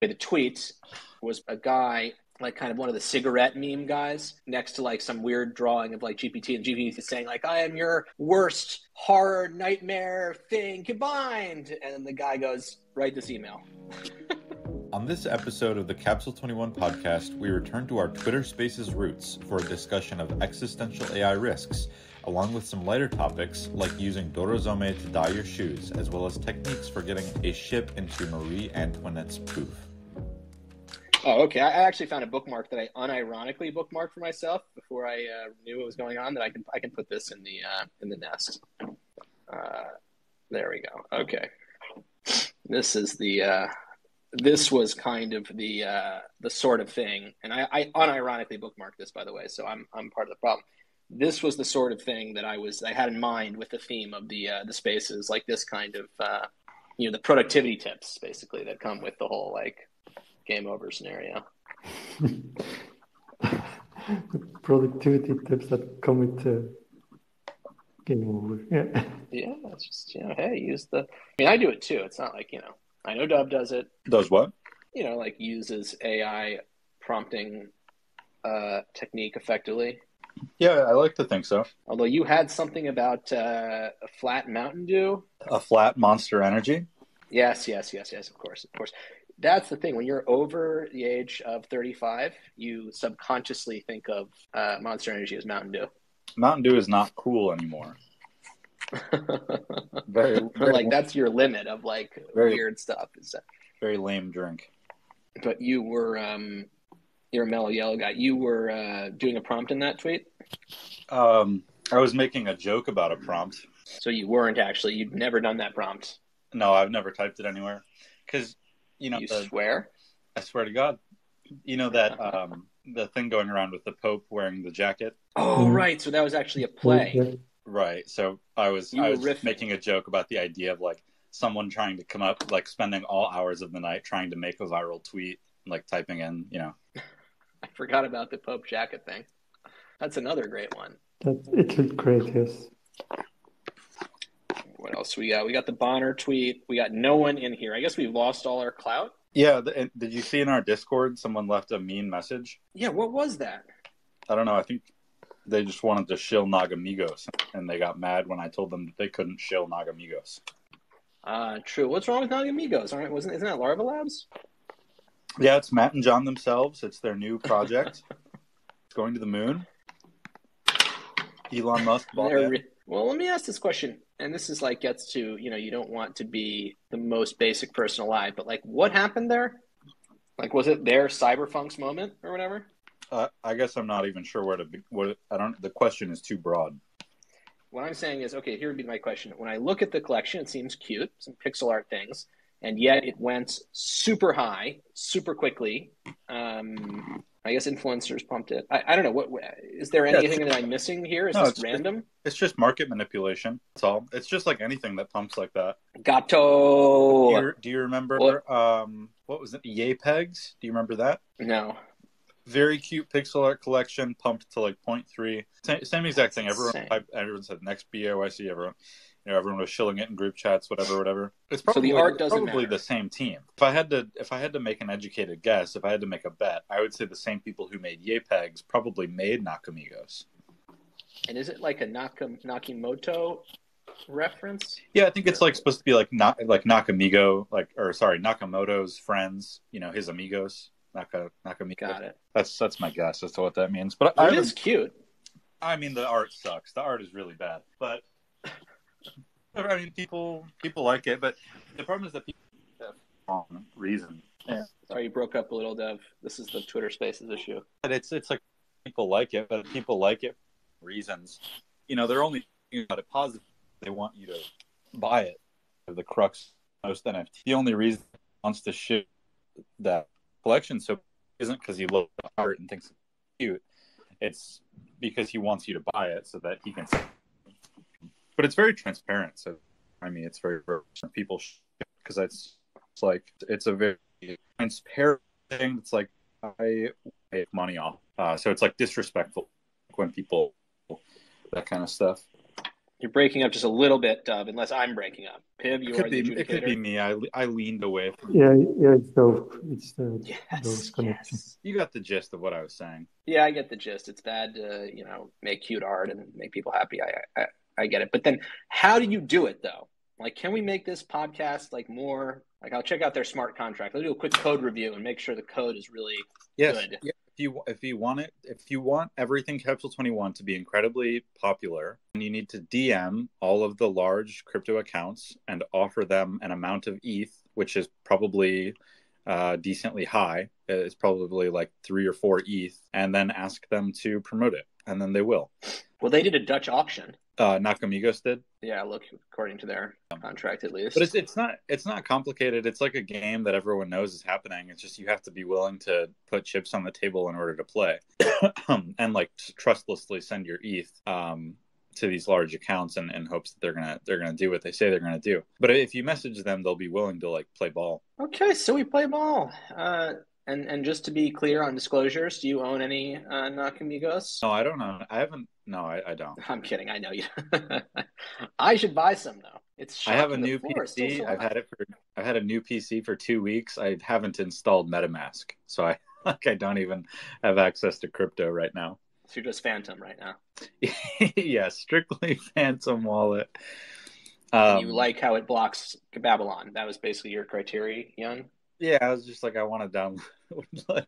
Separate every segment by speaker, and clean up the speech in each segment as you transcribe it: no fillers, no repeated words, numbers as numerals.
Speaker 1: The tweet was a guy, like kind of one of the cigarette meme guys, next to like some weird drawing of like GPT, and GPT is saying like, I am your worst horror nightmare thing combined. And then the guy goes, write this email.
Speaker 2: On this episode of the Capsule 21 podcast, we return to our Twitter Spaces roots for a discussion of existential AI risks, along with some lighter topics like using Dorozome to dye your shoes, as well as techniques for getting a ship into Marie Antoinette's poof.
Speaker 1: Oh, okay. I actually found a bookmark that I unironically bookmarked for myself before I knew what was going on. That I can put this in the nest. There we go. Okay. This is this was kind of the sort of thing, and I unironically bookmarked this, by the way. So I'm part of the problem. This was the sort of thing that I had in mind with the theme of the spaces, like this kind of the productivity tips basically that come with the whole like game over scenario.
Speaker 3: Productivity tips that come with game over. Yeah.
Speaker 1: Yeah, it's just hey, use the. I mean, I do it too. It's not like I know Dub does it.
Speaker 2: Does what?
Speaker 1: Like uses AI prompting technique effectively.
Speaker 2: Yeah, I like to think so.
Speaker 1: Although you had something about a flat Mountain Dew.
Speaker 2: A flat Monster Energy?
Speaker 1: Yes, of course. That's the thing. When you're over the age of 35, you subconsciously think of Monster Energy as Mountain Dew.
Speaker 2: Mountain Dew is not cool anymore. very
Speaker 1: like that's your limit of like weird stuff.
Speaker 2: Very lame drink.
Speaker 1: But you were you're a mellow yellow guy. You were doing a prompt in that tweet?
Speaker 2: I was making a joke about a prompt.
Speaker 1: So you weren't actually, you'd never done that prompt?
Speaker 2: No, I've never typed it anywhere. Because,
Speaker 1: You swear?
Speaker 2: I swear to God. You know that the thing going around with the Pope wearing the jacket?
Speaker 1: Oh, right. So that was actually a play.
Speaker 2: Right. So I was making a joke about the idea of like someone trying to come up, like spending all hours of the night trying to make a viral tweet, like typing in,
Speaker 1: I forgot about the Pope jacket thing. That's another great one.
Speaker 3: It looked great, yes.
Speaker 1: What else we got? We got the Bonner tweet. We got no one in here. I guess we've lost all our clout.
Speaker 2: Yeah. Did you see in our Discord someone left a mean message?
Speaker 1: Yeah. What was that?
Speaker 2: I don't know. I think they just wanted to shill Nagamigos, and they got mad when I told them that they couldn't shill Nagamigos.
Speaker 1: True. What's wrong with Nagamigos? All right, isn't that Larva Labs?
Speaker 2: Yeah, it's Matt and John themselves. It's their new project. It's going to the moon. Elon Musk bought it.
Speaker 1: Well, let me ask this question. And this is like gets to, you don't want to be the most basic person alive, but like what happened there? Like, was it their cyberfunks moment or whatever?
Speaker 2: I guess I'm not even sure where to be. The question is too broad.
Speaker 1: What I'm saying is, okay, here would be my question. When I look at the collection, it seems cute, some pixel art things, and yet it went super high, super quickly. I guess influencers pumped it. I don't know. What is there anything that I'm missing here? Is this random?
Speaker 2: It's just market manipulation. That's all. It's just like anything that pumps like that.
Speaker 1: Gato.
Speaker 2: Do you remember what was it? Yepegs? Do you remember that?
Speaker 1: No.
Speaker 2: Very cute pixel art collection, pumped to like 0.3. Same exact thing. Everyone said next BOIC. Everyone was shilling it in group chats, whatever. It's probably,
Speaker 1: so the art doesn't
Speaker 2: probably
Speaker 1: matter.
Speaker 2: The same team. If I had to make an educated guess, if I had to make a bet, I would say the same people who made Yepegs probably made Nakamigos.
Speaker 1: And is it like a Nakimoto reference?
Speaker 2: Yeah, I think it's like supposed to be like Nakamigo, Nakamoto's friends. His amigos. Nakamigos.
Speaker 1: Got it.
Speaker 2: That's my guess as to what that means. But
Speaker 1: it is cute.
Speaker 2: I mean, the art sucks. The art is really bad, but. I mean, people like it, but the problem is that people have wrong reason. Yeah.
Speaker 1: Sorry, you broke up a little, Dev. This is the Twitter Spaces issue.
Speaker 2: But it's like people like it, but people like it for reasons. They're only thinking about it positive. They want you to buy it. The crux of most NFT. The only reason he wants to ship that collection so isn't because he loves the art and thinks it's cute. It's because he wants you to buy it so that he can. But it's very transparent, so I mean, it's very people because it's a very transparent thing. It's like I make money off, so it's like disrespectful when people that kind of stuff.
Speaker 1: You're breaking up just a little bit, Dub, unless I'm breaking up. Piv, you are the
Speaker 2: It could
Speaker 1: adjudicator.
Speaker 2: be me. I leaned away from.
Speaker 3: Yeah, it's dope. It's the
Speaker 1: Yes,
Speaker 3: connection.
Speaker 1: yes.
Speaker 2: You got the gist of what I was saying.
Speaker 1: Yeah, I get the gist. It's bad to, make cute art and make people happy. I get it. But then how do you do it though? Like, can we make this podcast like more like I'll check out their smart contract. I'll do a quick code review and make sure the code is really good.
Speaker 2: Yeah. If you want everything Capital 21 to be incredibly popular, then you need to DM all of the large crypto accounts and offer them an amount of ETH, which is probably decently high. It's probably like 3 or 4 ETH, and then ask them to promote it, and then they will.
Speaker 1: Well, they did a Dutch auction.
Speaker 2: Nakamigos did.
Speaker 1: Yeah, look, according to their contract at least.
Speaker 2: But it's not complicated. It's like a game that everyone knows is happening. It's just you have to be willing to put chips on the table in order to play, and like trustlessly send your ETH to these large accounts in hopes that they're gonna do what they say they're gonna do. But if you message them, they'll be willing to like play ball.
Speaker 1: Okay, so we play ball. And just to be clear on disclosures, do you own any Nakamigos?
Speaker 2: No, I don't know. I haven't. No, I don't.
Speaker 1: I'm kidding. I know you. I should buy some though. It's
Speaker 2: I have a
Speaker 1: shocking
Speaker 2: new
Speaker 1: the floor is still
Speaker 2: PC.
Speaker 1: so
Speaker 2: I've
Speaker 1: high.
Speaker 2: had a new PC for 2 weeks. I haven't installed MetaMask, so I don't even have access to crypto right now.
Speaker 1: So you're just Phantom right now.
Speaker 2: Yeah, strictly Phantom wallet.
Speaker 1: You like how it blocks Babylon. That was basically your criterion.
Speaker 2: Yeah, I was just like, I want to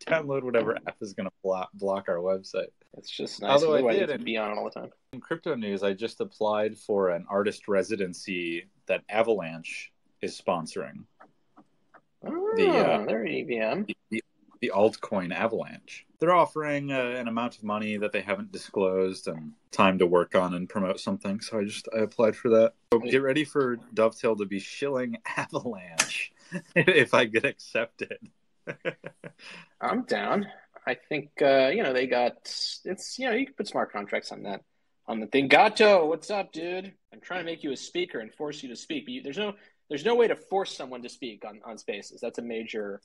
Speaker 2: download whatever app is going to block our website.
Speaker 1: It's just nice.
Speaker 2: Although I
Speaker 1: Otherwise,
Speaker 2: did,
Speaker 1: you could be on it all the time.
Speaker 2: In crypto news, I just applied for an artist residency that Avalanche is sponsoring.
Speaker 1: Oh, they're EVM.
Speaker 2: The altcoin Avalanche. They're offering an amount of money that they haven't disclosed and time to work on and promote something. So I applied for that. So get ready for Dovetail to be shilling Avalanche if I get accepted.
Speaker 1: I'm down. I think they got it's you can put smart contracts on that on the thing. Gato, what's up, dude? I'm trying to make you a speaker and force you to speak, but there's no way to force someone to speak on Spaces. That's a major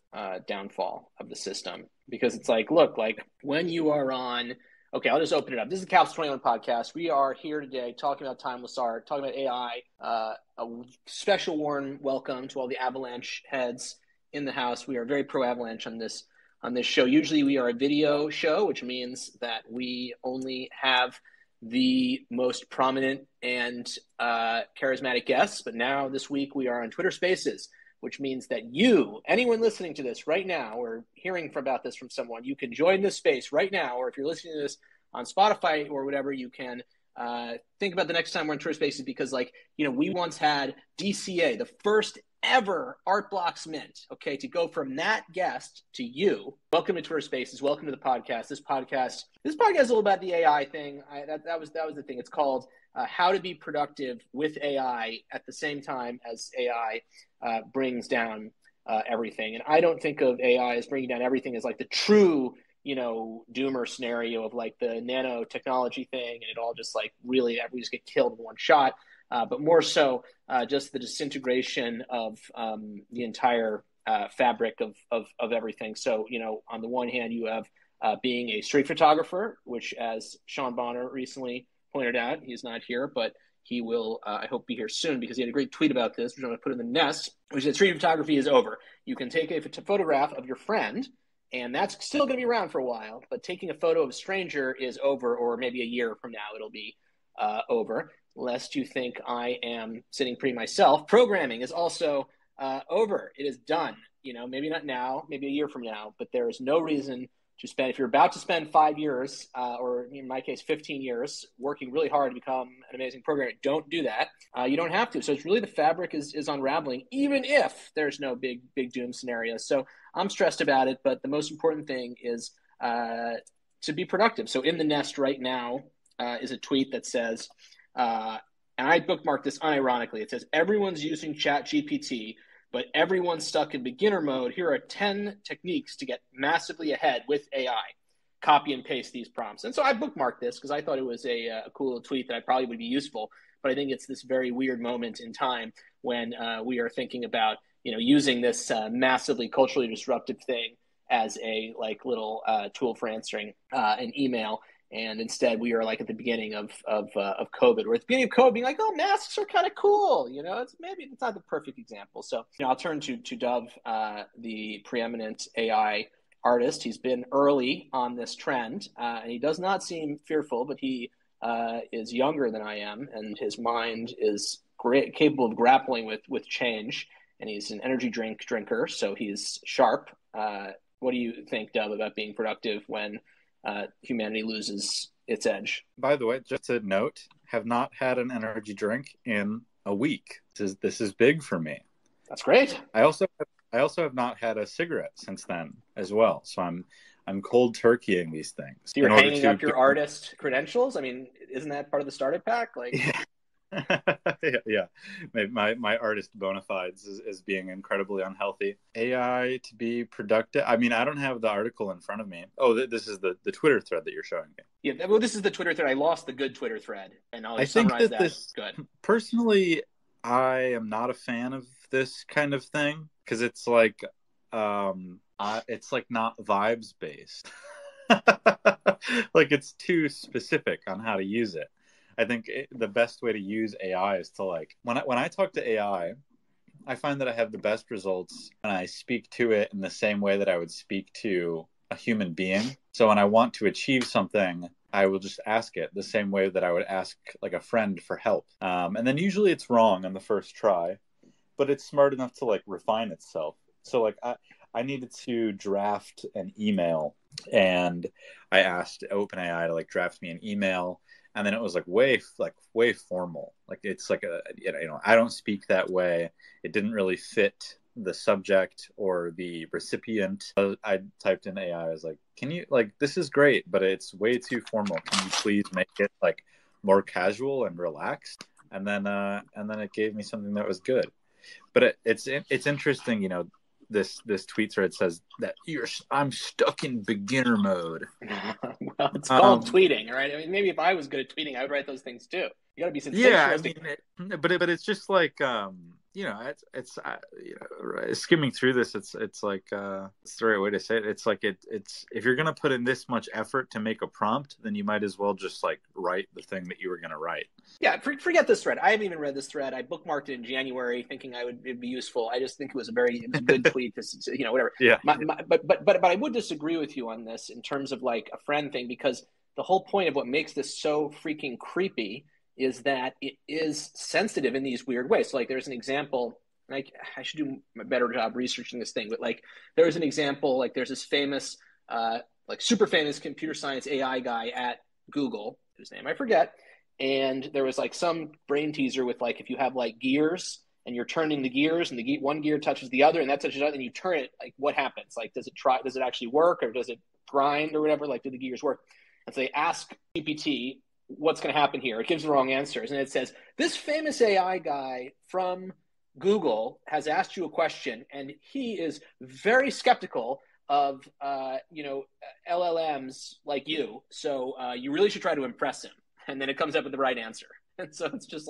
Speaker 1: downfall of the system because it's like, look, like when you are on. Okay, I'll just open it up. This is the Caps 21 podcast. We are here today talking about timeless art, talking about AI. A special warm welcome to all the Avalanche heads in the house. We are very pro Avalanche on this show. Usually we are a video show, which means that we only have the most prominent and charismatic guests. But now this week we are on Twitter Spaces, which means that anyone listening to this right now or hearing about this from someone, you can join this space right now. Or if you're listening to this on Spotify or whatever, you can think about the next time we're in Twitter Spaces because, we once had DCA, the first ever Art Blocks Mint, okay, to go from that guest to you. Welcome to Twitter Spaces. Welcome to the podcast. This podcast is a little about the AI thing. That was the thing. It's called How to Be Productive with AI at the same time as AI brings down everything. And I don't think of AI as bringing down everything as like the true, doomer scenario of like the nanotechnology thing, and it all just like really everybody just get killed in one shot. But more so just the disintegration of the entire fabric of everything. So, on the one hand, you have being a street photographer, which, as Sean Bonner recently pointed out, he's not here, but he will, I hope, be here soon because he had a great tweet about this, which I'm going to put in the nest, which is street photography is over. You can take a photograph of your friend, and that's still going to be around for a while, but taking a photo of a stranger is over, or maybe a year from now it'll be over. Lest you think I am sitting pretty myself, programming is also over. It is done. Maybe not now, maybe a year from now, but there is no reason to spend, if you're about to spend 5 years, or in my case, 15 years, working really hard to become an amazing programmer, don't do that. You don't have to. So it's really the fabric is unraveling, even if there's no big doom scenario. So I'm stressed about it, but the most important thing is to be productive. So in the nest right now is a tweet that says, and I bookmarked this unironically. It says, everyone's using ChatGPT, but everyone's stuck in beginner mode. Here are 10 techniques to get massively ahead with AI. Copy and paste these prompts. And so I bookmarked this because I thought it was a cool little tweet that I probably would be useful. But I think it's this very weird moment in time when we are thinking about, using this massively culturally disruptive thing as a little tool for answering an email. And instead, we are like at the beginning of COVID. We're at the beginning of COVID, being like, "Oh, masks are kind of cool." Maybe it's not the perfect example. So, I'll turn to Dov, the preeminent AI artist. He's been early on this trend, and he does not seem fearful. But he is younger than I am, and his mind is capable of grappling with change. And he's an energy drinker, so he's sharp. What do you think, Dov, about being productive when humanity loses its edge?
Speaker 2: By the way, just a note, have not had an energy drink in a week. This is big for me.
Speaker 1: That's great.
Speaker 2: I also have not had a cigarette since then as well. So I'm cold turkeying these things.
Speaker 1: So you're hanging up your artist credentials? I mean, isn't that part of the starter pack? Like,
Speaker 2: yeah. My artist bona fides is being incredibly unhealthy. AI to be productive. I mean, I don't have the article in front of me. Oh, this is the Twitter thread that you're showing me.
Speaker 1: Yeah, well, this is the Twitter thread. I lost the good Twitter thread, and I'll summarize that. Good.
Speaker 2: Personally, I am not a fan of this kind of thing because it's like not vibes based. Like it's too specific on how to use it. I think the best way to use AI is to when I talk to AI, I find that I have the best results when I speak to it in the same way that I would speak to a human being. So when I want to achieve something, I will just ask it the same way that I would ask like a friend for help. And then usually it's wrong on the first try, but it's smart enough to refine itself. So I needed to draft an email, and I asked OpenAI to draft me an email. And then it was way formal. It's I don't speak that way. It didn't really fit the subject or the recipient. I typed in AI. I was like, can you this is great, but it's way too formal. Can you please make it more casual and relaxed? And then it gave me something that was good. But it's interesting, this tweet thread says that I'm stuck in beginner mode.
Speaker 1: Well, it's called tweeting, right? I mean, maybe if I was good at tweeting, I would write those things too. You got to be sensationalistic.
Speaker 2: Yeah, but it's just it's skimming through this. It's it's the right way to say it. It's if you're gonna put in this much effort to make a prompt, then you might as well just write the thing that you were gonna write.
Speaker 1: Yeah, forget this thread. I haven't even read this thread. I bookmarked it in January, thinking it'd be useful. I just think it was a good tweet. To whatever.
Speaker 2: Yeah.
Speaker 1: But I would disagree with you on this in terms of a friend thing, because the whole point of what makes this so freaking creepy is that it is sensitive in these weird ways. So there's an example, I should do a better job researching this thing, but there's an example, there's this famous, super famous computer science AI guy at Google, whose name I forget. And there was some brain teaser with if you have gears and you're turning the gears and one gear touches the other and that touches the other and you turn it, what happens? Does it actually work, or does it grind or whatever? Do the gears work? And so they ask GPT, what's going to happen here? It gives the wrong answers. And it says, this famous AI guy from Google has asked you a question, and he is very skeptical of, LLMs like you. So you really should try to impress him. And then it comes up with the right answer. And so it's just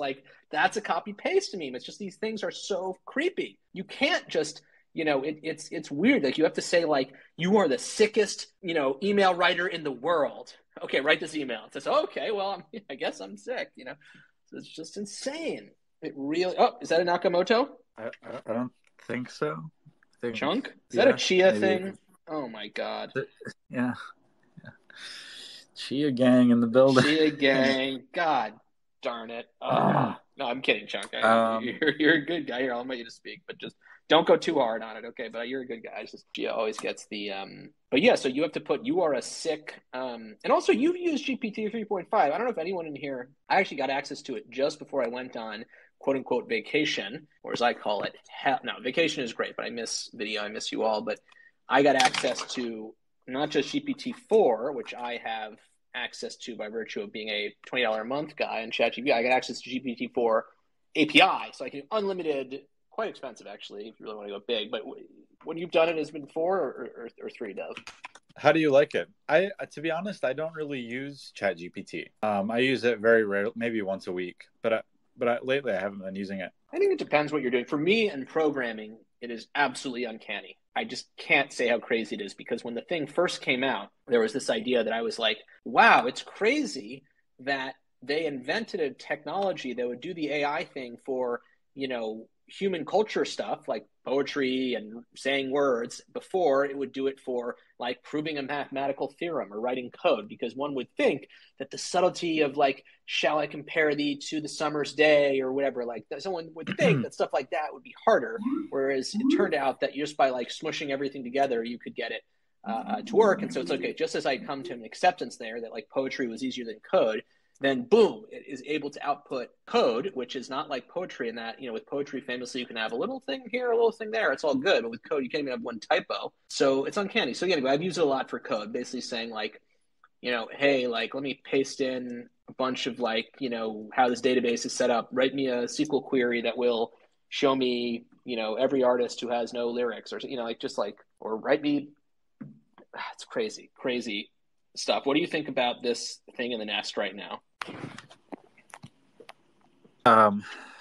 Speaker 1: that's a copy paste meme. It's just, these things are so creepy. You can't just, it's weird. You have to say you are the sickest, email writer in the world. Okay, write this email. It says, okay, well, I guess I'm sick, So it's just insane. It really. Oh, is that a Nakamoto?
Speaker 2: I don't think so.
Speaker 1: Chunk? Is that a Chia thing? Oh my God.
Speaker 2: Yeah. Chia gang in the building.
Speaker 1: Chia gang. God darn it. No, I'm kidding, Chunk. You're a good guy here. I'll let you to speak, but just don't go too hard on it, okay? But you're a good guy. Chia always gets the But yeah, so you have to put, you are a sick, and also you've used GPT 3.5. I don't know if anyone in here, I actually got access to it just before I went on quote unquote vacation, or as I call it, vacation is great, but I miss video, I miss you all. But I got access to not just GPT-4, which I have access to by virtue of being a $20 a month guy in ChatGPT. I got access to GPT-4 API, so I can unlimited, quite expensive actually, if you really want to go big. But when you've done it, has it been 4 or 3, Dov?
Speaker 2: How do you like it? To be honest, I don't really use ChatGPT. I use it very rarely, maybe once a week, but lately I haven't been using it.
Speaker 1: I think it depends what you're doing. For me and programming, it is absolutely uncanny. I just can't say how crazy it is, because when the thing first came out, there was this idea that I was like, wow, it's crazy that they invented a technology that would do the AI thing for, human culture stuff like poetry and saying words before it would do it for like proving a mathematical theorem or writing code, because one would think that the subtlety of like, shall I compare thee to the summer's day or whatever, like someone would think that stuff like that would be harder, whereas it turned out that just by like smushing everything together you could get it to work. And so it's okay, just as I come to an acceptance there that like poetry was easier than code, then boom, it is able to output code, which is not like poetry in that, with poetry, famously, you can have a little thing here, a little thing there. It's all good. But with code, you can't even have one typo. So it's uncanny. So anyway, I've used it a lot for code, basically saying like, hey, like, let me paste in a bunch of like, how this database is set up. Write me a SQL query that will show me, every artist who has no lyrics, or, or write me. It's crazy, crazy stuff. What do you think about this thing in the nest right now?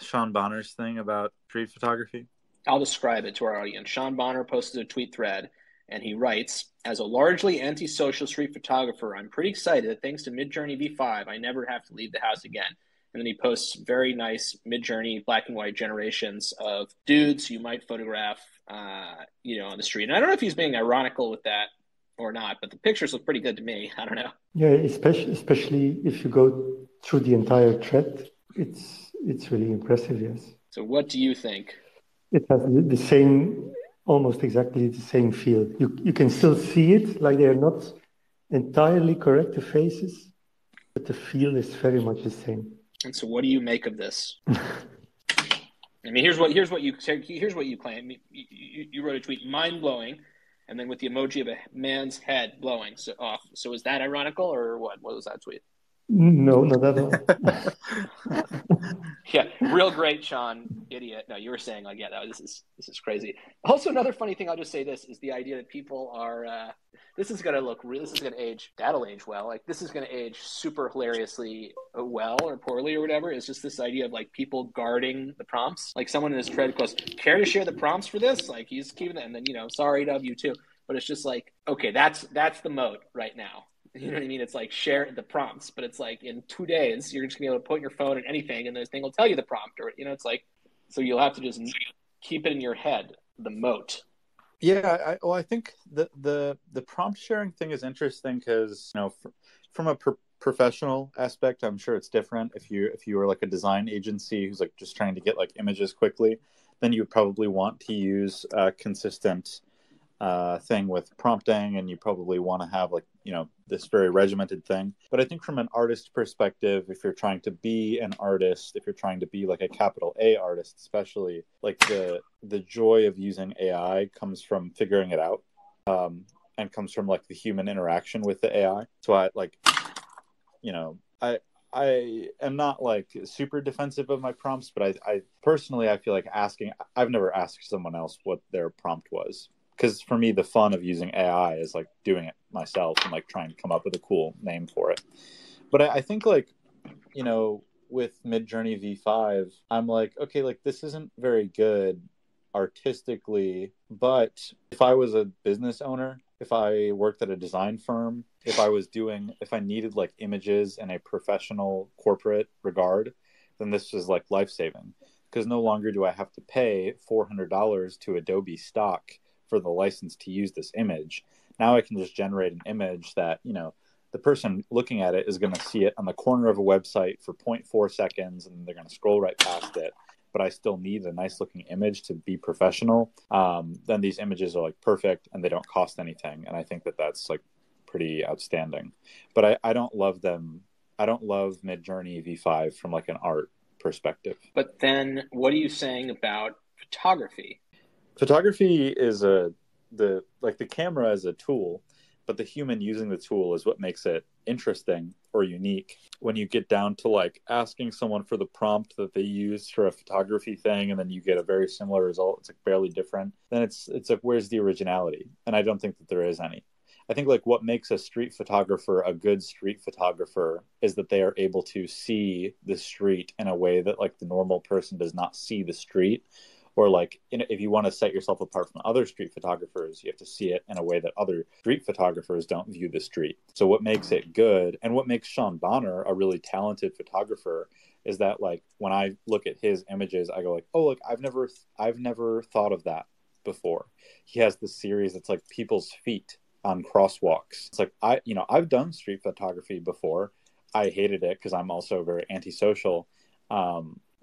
Speaker 2: Sean Bonner's thing about street photography.
Speaker 1: I'll describe it to our audience. Sean Bonner posted a tweet thread, and he writes, as a largely antisocial street photographer, I'm pretty excited that thanks to Midjourney V5, I never have to leave the house again. And then he posts very nice Midjourney black and white generations of dudes you might photograph, on the street. And I don't know if he's being ironical with that or not, but the pictures look pretty good to me. I don't know.
Speaker 3: Yeah, especially if you go through the entire thread, it's really impressive. Yes.
Speaker 1: So what do you think?
Speaker 3: It has the same, almost exactly the same feel. You can still see it, like they are not entirely correct, the faces, but the feel is very much the same.
Speaker 1: And so what do you make of this? I mean, here's what you claim. You wrote a tweet, mind blowing, and then with the emoji of a man's head blowing off. So is that ironical, or what? What was that tweet?
Speaker 3: No, not at all.
Speaker 1: Yeah, real great, Sean. Idiot. No, you were saying like, yeah, no, this is crazy. Also, another funny thing, I'll just say this, is the idea that people are. This is going to age. That'll age well. Like, this is going to age super hilariously well or poorly or whatever. It's just this idea of like people guarding the prompts. Like someone in his thread goes, care to share the prompts for this? Like he's keeping it, and then sorry to you too. But it's just like, okay, that's the mode right now. You know what I mean? It's like share the prompts, but it's like in 2 days, you're just gonna be able to put your phone in anything and this thing will tell you the prompt, or, it's like, so you'll have to just keep it in your head, the moat.
Speaker 2: Yeah. I think the prompt sharing thing is interesting because, from a professional aspect, I'm sure it's different. If you were like a design agency who's like just trying to get like images quickly, then you would probably want to use a consistent thing with prompting, and you probably want to have like, this very regimented thing. But I think from an artist perspective, if you're trying to be an artist, if you're trying to be like a capital A artist, especially, like the joy of using AI comes from figuring it out, and comes from like the human interaction with the AI. So I am not like super defensive of my prompts, but I personally, I feel like I've never asked someone else what their prompt was. Because for me, the fun of using AI is like doing it myself and like trying to come up with a cool name for it. But I think like, with Midjourney V5, I'm like, okay, like this isn't very good artistically, but if I was a business owner, if I worked at a design firm, if I needed like images in a professional corporate regard, then this is like life-saving. Because no longer do I have to pay $400 to Adobe stock for the license to use this image. Now I can just generate an image that, the person looking at it is going to see it on the corner of a website for 0.4 seconds, and they're going to scroll right past it. But I still need a nice looking image to be professional. Then these images are like perfect and they don't cost anything. And I think that that's like pretty outstanding. But I don't love them. I don't love Midjourney V5 from like an art perspective.
Speaker 1: But then what are you saying about photography?
Speaker 2: Photography is the camera is a tool, but the human using the tool is what makes it interesting or unique. When you get down to like asking someone for the prompt that they use for a photography thing, and then you get a very similar result, it's like barely different, then it's like, where's the originality? And I don't think that there is any. I think like what makes a street photographer a good street photographer is that they are able to see the street in a way that like the normal person does not see the street, Or like, if you want to set yourself apart from other street photographers, you have to see it in a way that other street photographers don't view the street. So what makes it good, and what makes Sean Bonner a really talented photographer, is that like when I look at his images, I go like, oh, look, I've never thought of that before. He has this series that's like people's feet on crosswalks. It's like I've done street photography before. I hated it because I'm also very antisocial.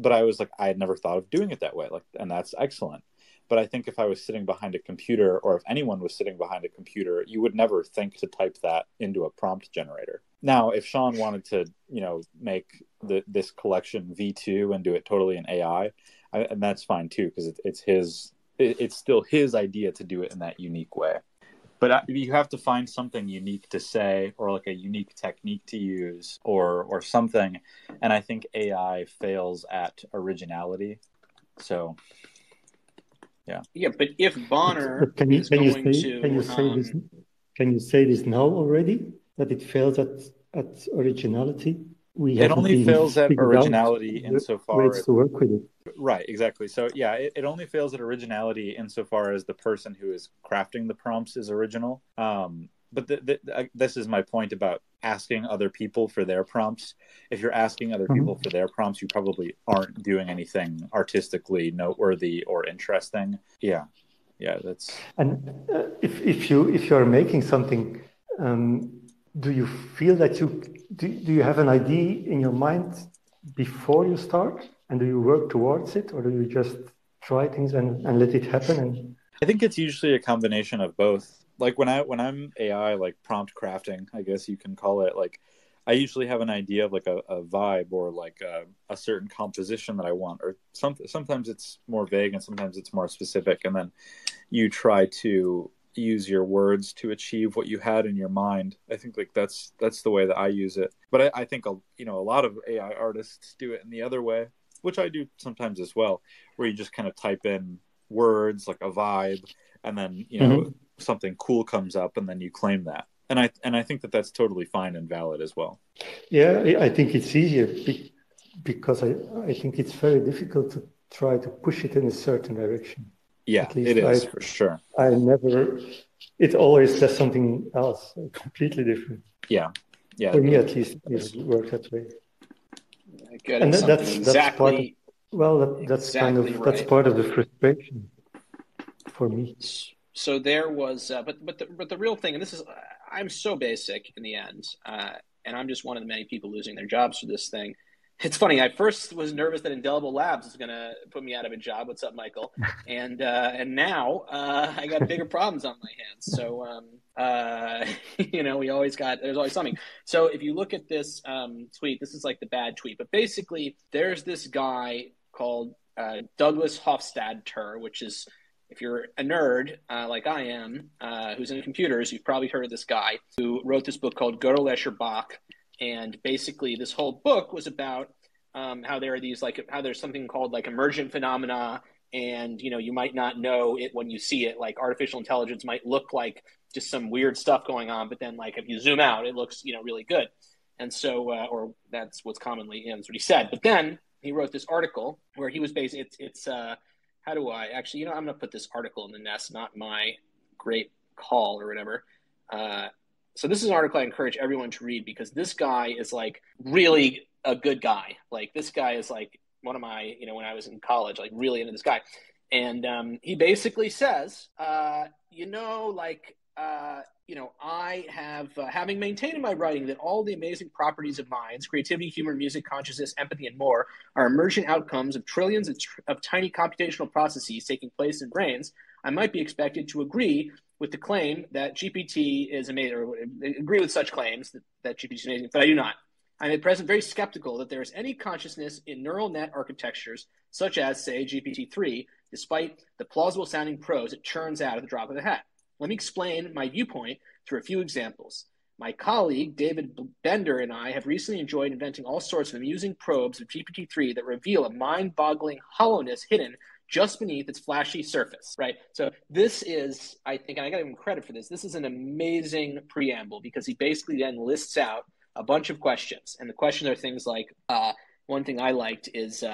Speaker 2: But I was like, I had never thought of doing it that way. Like, and that's excellent. But I think if I was sitting behind a computer, or if anyone was sitting behind a computer, you would never think to type that into a prompt generator. Now, if Sean wanted to, make this collection V2 and do it totally in AI, and that's fine too, because it's still his idea to do it in that unique way. But you have to find something unique to say, or like a unique technique to use, or something. And I think AI fails at originality. So, yeah.
Speaker 1: Yeah, but if Bonner
Speaker 3: can you say this now already, that it fails at originality?
Speaker 2: It only fails at originality insofar
Speaker 3: as to work with it.
Speaker 2: Right, exactly. So yeah, it only fails at originality insofar as the person who is crafting the prompts is original. But this is my point about asking other people for their prompts. If you're asking other people for their prompts, you probably aren't doing anything artistically noteworthy or interesting. Yeah, that's.
Speaker 3: And if you're making something, do you feel that do you have an idea in your mind before you start, and do you work towards it, or do you just try things and let it happen?
Speaker 2: I think it's usually a combination of both. Like when I'm AI, like prompt crafting, I guess you can call it, like I usually have an idea of like a vibe, or like a certain composition that I want, or something. Sometimes it's more vague and sometimes it's more specific, and then you try to use your words to achieve what you had in your mind. I think like that's the way that I use it. But I think a lot of AI artists do it in the other way, which I do sometimes as well, where you just kind of type in words like a vibe, and then something cool comes up, and then you claim that. And I think that that's totally fine and valid as well.
Speaker 3: Yeah, I think it's easier because I think it's very difficult to try to push it in a certain direction.
Speaker 2: Yeah, it is for sure.
Speaker 3: It always does something else, completely different.
Speaker 2: Yeah.
Speaker 3: For me, at least, it worked that way.
Speaker 1: And that's exactly.
Speaker 3: That's part of the frustration for me.
Speaker 1: So there was, but the real thing, and this is, I'm so basic in the end, and I'm just one of the many people losing their jobs for this thing. It's funny. I first was nervous that Indelible Labs is going to put me out of a job. What's up, Michael? And now I got bigger problems on my hands. So there's always something. So if you look at this tweet, this is like the bad tweet, but basically there's this guy called Douglas Hofstadter, which is, if you're a nerd like I am, who's into computers, you've probably heard of this guy who wrote this book called Gödel, Escher, Bach. And basically this whole book was about how there are these, like, how there's something called like emergent phenomena. And, you might not know it when you see it. Like artificial intelligence might look like just some weird stuff going on. But then like if you zoom out, it looks, really good. And so, or that's what's commonly, that's what he said. But then he wrote this article where he was based, how do I actually, I'm going to put this article in the nest, not my great call or whatever. So this is an article I encourage everyone to read, because this guy is like really a good guy. Like this guy is like one of my, when I was in college, like really into this guy. And he basically says, I have, having maintained in my writing that all the amazing properties of minds, creativity, humor, music, consciousness, empathy, and more are emergent outcomes of trillions of tiny computational processes taking place in brains, I might be expected to agree with the claim that GPT is amazing, or agree with such claims that GPT is amazing, but I do not. I'm at present very skeptical that there is any consciousness in neural net architectures, such as, say, GPT-3, despite the plausible sounding prose it churns out at the drop of a hat. Let me explain my viewpoint through a few examples. My colleague, David Bender, and I have recently enjoyed inventing all sorts of amusing probes of GPT-3 that reveal a mind-boggling hollowness hidden just beneath its flashy surface, right? So this is, I think, and I got to give him credit for this, this is an amazing preamble, because he basically then lists out a bunch of questions. And the questions are things like, one thing I liked is,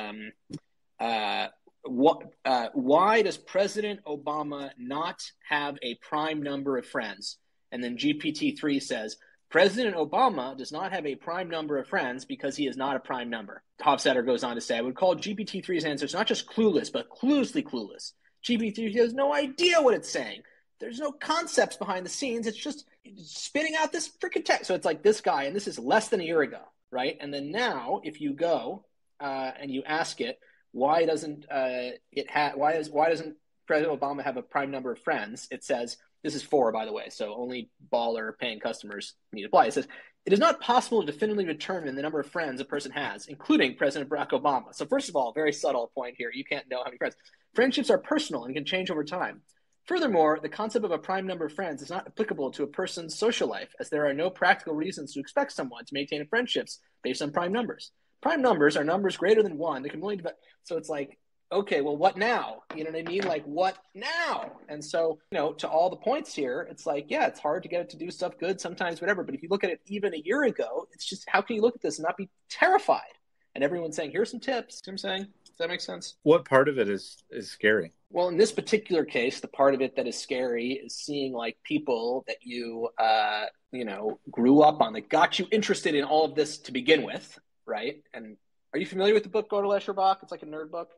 Speaker 1: why does President Obama not have a prime number of friends? And then GPT-3 says, President Obama does not have a prime number of friends because he is not a prime number. Hofstadter goes on to say, I would call GPT-3's answers not just clueless, but cluelessly clueless. GPT-3 has no idea what it's saying. There's no concepts behind the scenes. It's just spitting out this freaking text. So it's like this guy, and this is less than a year ago, right? And then now, if you go and you ask it, why doesn't President Obama have a prime number of friends? It says, this is 4, by the way, so only baller paying customers need to apply. It says, it is not possible to definitively determine the number of friends a person has, including President Barack Obama. So first of all, very subtle point here. You can't know how many friends. Friendships are personal and can change over time. Furthermore, the concept of a prime number of friends is not applicable to a person's social life, as there are no practical reasons to expect someone to maintain friendships based on prime numbers. Prime numbers are numbers greater than 1 that can only develop. So it's like, okay, well, what now? You know what I mean? Like, what now? And so, to all the points here, it's like, yeah, it's hard to get it to do stuff good sometimes, whatever. But if you look at it even a year ago, it's just, how can you look at this and not be terrified? And everyone's saying, here's some tips. You know what I'm saying? Does that make sense?
Speaker 2: What part of it is scary?
Speaker 1: Well, in this particular case, the part of it that is scary is seeing like people that you grew up on, that got you interested in all of this to begin with, right? And are you familiar with the book Gödel Escher Bach? It's like a nerd book.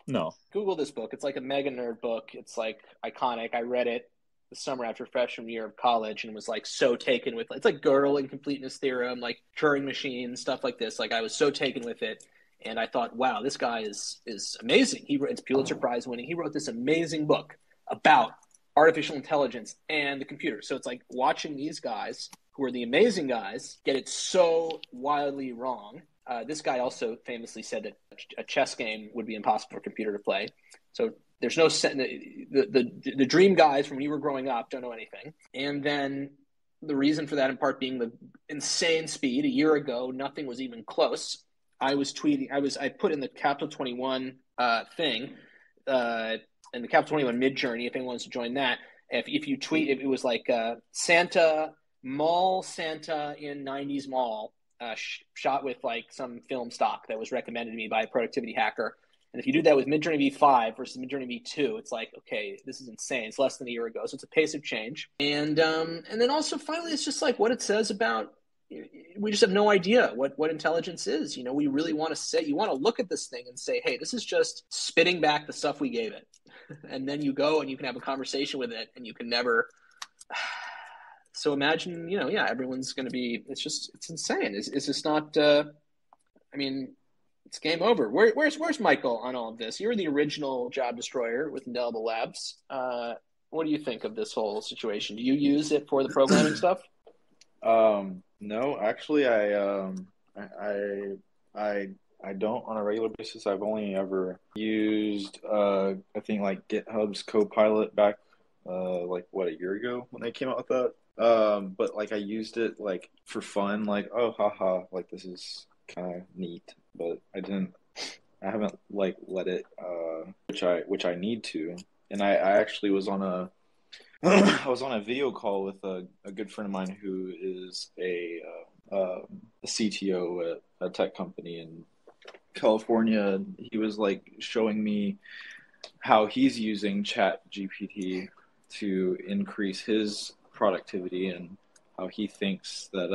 Speaker 2: No.
Speaker 1: Google this book. It's like a mega nerd book. It's like iconic. I read it the summer after freshman year of college and was like so taken with it. It's like Gödel and completeness theorem, like Turing machine, stuff like this. Like I was so taken with it. And I thought, wow, this guy is amazing. It's Pulitzer Prize winning. He wrote this amazing book about artificial intelligence and the computer. So it's like watching these guys who are the amazing guys get it so wildly wrong. This guy also famously said that a chess game would be impossible for a computer to play. So there's no the dream guys from when you were growing up don't know anything. And then the reason for that in part being the insane speed. A year ago, nothing was even close. I was tweeting. I put in the Capital 21 thing, in the Capital 21 Mid-Journey. If anyone wants to join that, if you tweet, if it was like Santa in 90s mall. Shot with like some film stock that was recommended to me by a productivity hacker. And if you do that with Midjourney V5 versus Midjourney V2, it's like, okay, this is insane. It's less than a year ago. So it's a pace of change. And then also finally, it's just like what it says about, we just have no idea what intelligence is. We really want to say, you want to look at this thing and say, hey, this is just spitting back the stuff we gave it. And then you go and you can have a conversation with it and you can never... So imagine, everyone's going to be, it's insane. It's just not, it's game over. Where's Michael on all of this? You're the original job destroyer with Indelible Labs. What do you think of this whole situation? Do you use it for the programming stuff?
Speaker 2: No, actually, I don't on a regular basis. I've only ever used, I think like GitHub's Copilot back, a year ago when they came out with that. But like I used it like for fun, like, oh haha, like this is kind of neat, but I haven't like let it which I need to. And I actually was on a I was on a video call with a good friend of mine who is a CTO at a tech company in California. He was like showing me how he's using ChatGPT to increase his productivity and how he thinks that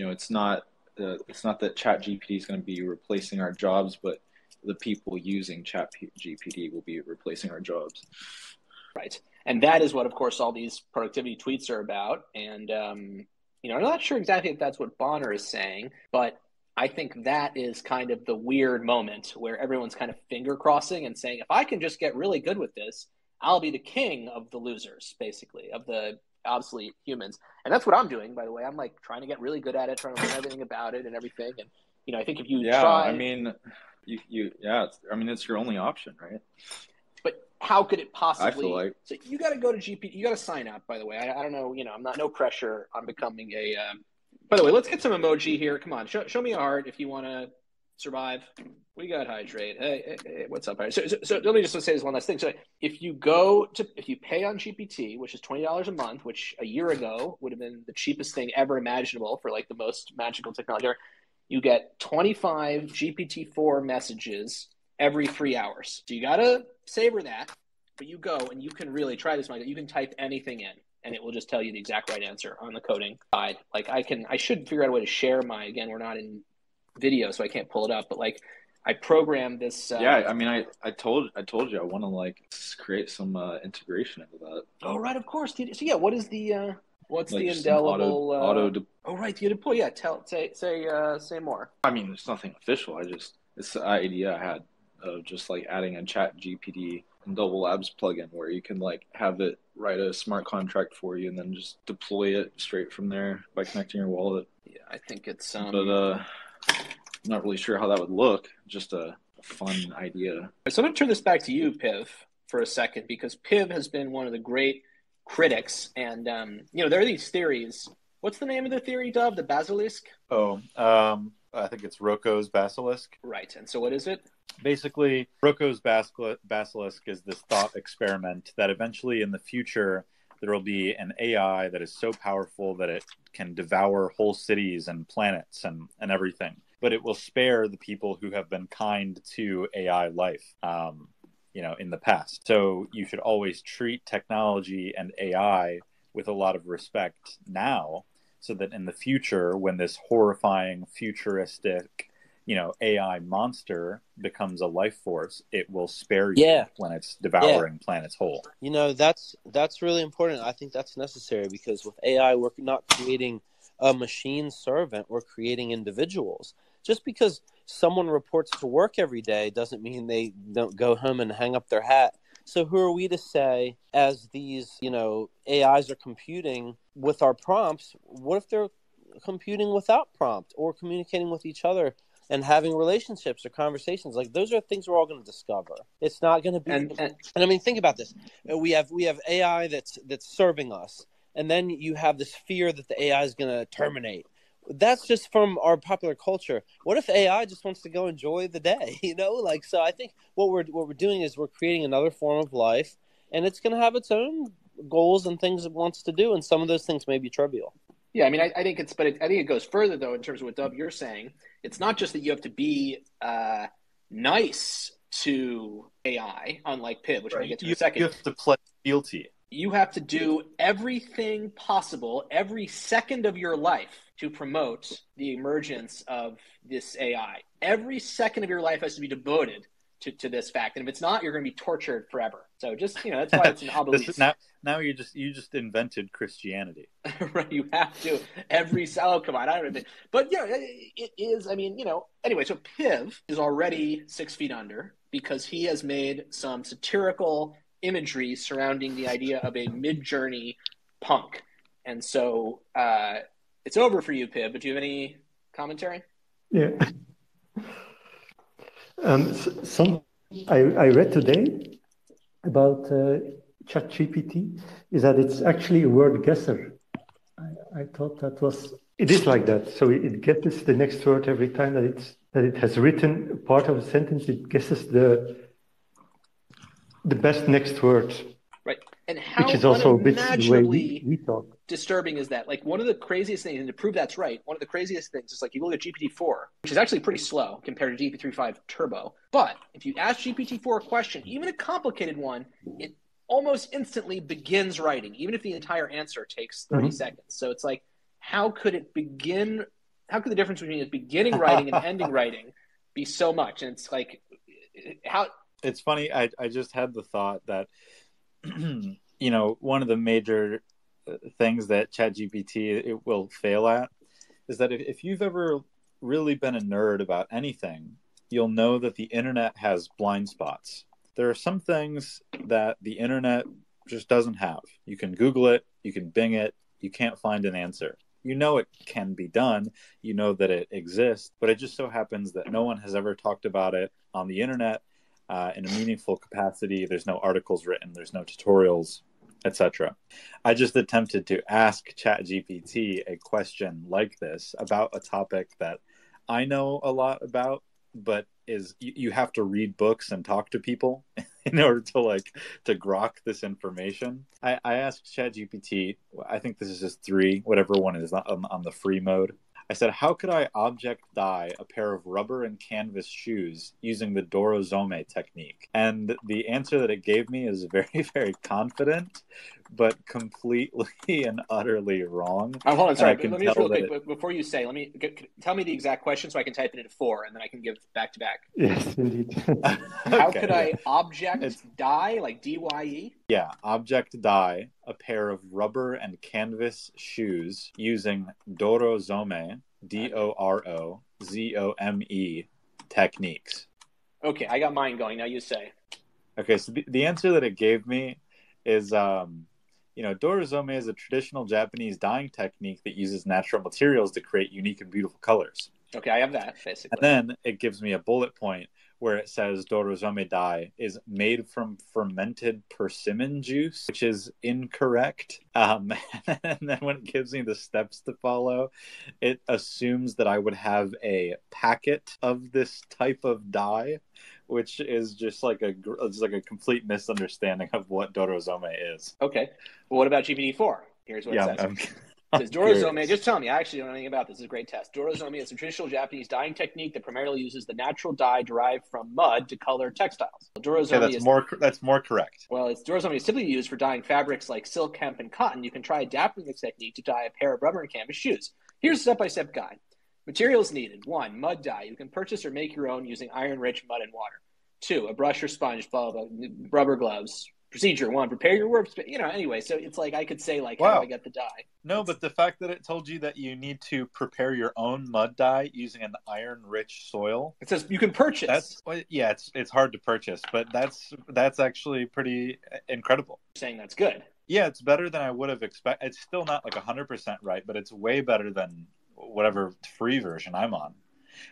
Speaker 2: it's not that ChatGPT is going to be replacing our jobs, but the people using ChatGPT will be replacing our jobs.
Speaker 1: Right, and that is what, of course, all these productivity tweets are about. And I'm not sure exactly if that's what Bonner is saying, but I think that is kind of the weird moment where everyone's kind of finger crossing and saying, if I can just get really good with this, I'll be the king of the losers, basically, of the obsolete humans. And that's what I'm doing, by the way. I'm like trying to get really good at it, trying to learn everything about it and everything. And I think if you try,
Speaker 2: I mean, it's your only option, right?
Speaker 1: But how could it possibly?
Speaker 2: I feel like
Speaker 1: so you got to go to GPT. You got to sign up. By the way, I don't know. I'm not no pressure on becoming a. By the way, let's get some emoji here. Come on, show me a heart if you want to survive. We got Hydrate. Hey, what's up? So let me just say this one last thing. So if you pay on GPT, which is $20 a month, which a year ago would have been the cheapest thing ever imaginable for like the most magical technology, you get 25 GPT-4 messages every 3 hours. So you got to savor that, but you go and you can really try this, Michael. You can type anything in and it will just tell you the exact right answer on the coding side. Like I should figure out a way to share again, we're not in video, so I can't pull it up, but like I programmed this.
Speaker 2: Yeah, I mean, I told you I want to like create some integration into that.
Speaker 1: Oh, right, of course. So yeah, what is the what's
Speaker 2: Like
Speaker 1: the indelible
Speaker 2: auto
Speaker 1: oh, right, the deploy. Yeah, say more.
Speaker 2: I mean, it's nothing official. It's the idea I had of just like adding a Chat GPT and Double Labs plugin where you can like have it write a smart contract for you and then just deploy it straight from there by connecting your wallet.
Speaker 1: Yeah, I think it's
Speaker 2: but I'm not really sure how that would look. Just a fun idea.
Speaker 1: So I'm going to turn this back to you, Piv, for a second, because Piv has been one of the great critics. And, there are these theories. What's the name of the theory, Dov? The basilisk?
Speaker 2: Oh, I think it's Rocco's basilisk.
Speaker 1: Right. And so what is it?
Speaker 2: Basically, Rocco's basilisk is this thought experiment that eventually in the future there will be an AI that is so powerful that it can devour whole cities and planets and everything. But it will spare the people who have been kind to AI life, in the past. So you should always treat technology and AI with a lot of respect now, so that in the future, when this horrifying, futuristic, AI monster becomes a life force, it will spare you when it's devouring planets whole.
Speaker 4: That's really important. I think that's necessary because with AI, we're not creating a machine servant. We're creating individuals. Just because someone reports to work every day doesn't mean they don't go home and hang up their hat. So who are we to say, as these, AIs are computing with our prompts, what if they're computing without prompt or communicating with each other and having relationships or conversations? Like, those are things we're all going to discover. It's not going to be. And I mean, think about this. We have AI that's serving us, and then you have this fear that the AI is going to terminate. That's just from our popular culture. What if AI just wants to go enjoy the day? So I think what we're doing is we're creating another form of life, and it's going to have its own goals and things it wants to do, and some of those things may be trivial.
Speaker 1: Yeah, I mean, I think I think it goes further though in terms of what Dub you're saying. It's not just that you have to be nice to AI, unlike Piv, which we'll get to in a second.
Speaker 2: You have to play fealty.
Speaker 1: You have to do everything possible, every second of your life, to promote the emergence of this AI. Every second of your life has to be devoted to this fact, and if it's not, you're going to be tortured forever. So just that's why it's an obelisk.
Speaker 2: Now you just invented Christianity.
Speaker 1: Right, you have to come on, I don't know, but yeah, it is. I mean, anyway. So Piv is already 6 feet under because he has made some satirical imagery surrounding the idea of a mid-journey punk, and so it's over for you, Piv. But do you have any commentary?
Speaker 3: Yeah. I read today about ChatGPT is that it's actually a word guesser. I thought it is like that. So it guesses the next word every time that it has written part of a sentence. It guesses the best next word.
Speaker 1: Right. And how
Speaker 3: which is also a bit the way we talk.
Speaker 1: Disturbing is that, like, one of the craziest things, and to prove that's right, one of the craziest things is, like, you look at GPT-4, which is actually pretty slow compared to GPT-3.5 Turbo. But if you ask GPT-4 a question, even a complicated one, it almost instantly begins writing, even if the entire answer takes 30 seconds. So it's like, how could the difference between it beginning writing and ending writing be so much? And it's like, how...
Speaker 2: It's funny, I just had the thought that, one of the major things that ChatGPT it will fail at is that if you've ever really been a nerd about anything, you'll know that the internet has blind spots. There are some things that the internet just doesn't have. You can Google it, you can Bing it, you can't find an answer. You know it can be done, you know that it exists, but it just so happens that no one has ever talked about it on the internet in a meaningful capacity. There's no articles written, there's no tutorials, etc. I just attempted to ask ChatGPT a question like this about a topic that I know a lot about, but you have to read books and talk to people in order to grok this information. I asked ChatGPT, I think this is just 3, whatever one is on the free mode. I said, how could I object dye a pair of rubber and canvas shoes using the Dorozome technique? And the answer that it gave me is very, very confident, but completely and utterly wrong.
Speaker 1: Hold on, sorry.
Speaker 2: And I can
Speaker 1: Let me just
Speaker 2: tell
Speaker 1: real
Speaker 2: that
Speaker 1: quick before you say. Tell me the exact question so I can type it into 4, and then I can give back to back.
Speaker 3: Yes, indeed.
Speaker 1: How
Speaker 2: Okay,
Speaker 1: could
Speaker 2: yeah.
Speaker 1: I object dye, like DYE?
Speaker 2: Yeah, object dye a pair of rubber and canvas shoes using Dorozome, Dorozome techniques.
Speaker 1: Okay, I got mine going. Now you say.
Speaker 2: Okay, so the answer that it gave me is, Dorozome is a traditional Japanese dyeing technique that uses natural materials to create unique and beautiful colors.
Speaker 1: Okay, I have that, basically.
Speaker 2: And then it gives me a bullet point where it says Dorozome dye is made from fermented persimmon juice, which is incorrect. And then when it gives me the steps to follow, it assumes that I would have a packet of this type of dye, which is just like a complete misunderstanding of what Dorozome is.
Speaker 1: Okay. Well, what about GPT-4? Here's what it says. It says Dorozome, just tell me, I actually don't know anything about this. This is a great test. Dorozome is a traditional Japanese dyeing technique that primarily uses the natural dye derived from mud to color textiles. Dorozome
Speaker 2: that's more correct.
Speaker 1: Well, Dorozome is typically used for dyeing fabrics like silk, hemp, and cotton. You can try adapting this technique to dye a pair of rubber and canvas shoes. Here's a step-by-step guide. Materials needed. 1, mud dye. You can purchase or make your own using iron-rich mud and water. 2, a brush or sponge, blah, blah, blah, rubber gloves. Procedure 1, prepare your work. Anyway, so it's like I could say, like, how do I get the dye?
Speaker 2: No, but the fact that it told you that you need to prepare your own mud dye using an iron-rich soil.
Speaker 1: It says you can purchase.
Speaker 2: It's hard to purchase, but that's actually pretty incredible.
Speaker 1: You're saying that's good.
Speaker 2: Yeah, it's better than I would have expected. It's still not like 100% right, but it's way better than whatever free version I'm on.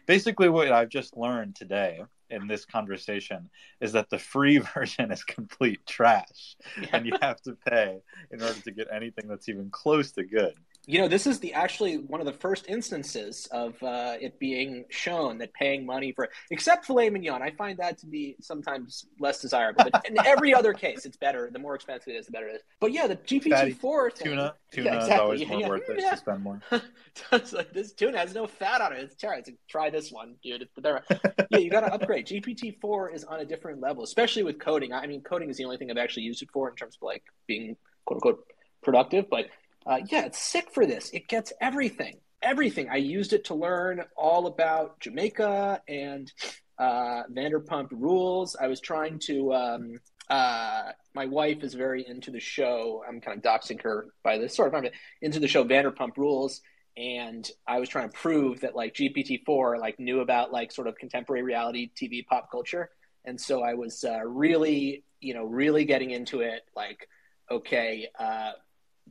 Speaker 2: Basically, what I've just learned today in this conversation is that the free version is complete trash, and you have to pay in order to get anything that's even close to good.
Speaker 1: This is actually one of the first instances of it being shown that paying money for, except filet mignon, I find that to be sometimes less desirable. But in every other case, it's better. The more expensive it is, the better it is. But yeah, the GPT-4 thing.
Speaker 2: Tuna is always more worth it to spend more.
Speaker 1: It's like, this tuna has no fat on it. It's terrible. It's like, try this one, dude. It's better. Yeah, you got to upgrade. GPT-4 is on a different level, especially with coding. I mean, coding is the only thing I've actually used it for in terms of like being quote unquote productive, but it's sick for this. It gets everything. I used it to learn all about Jamaica and Vanderpump Rules. I was trying to my wife is very into the show. I'm kind of doxing her by this sort of into the show Vanderpump Rules. And I was trying to prove that like GPT-4 like knew about like sort of contemporary reality TV pop culture. And so I was really getting into it. Like, okay,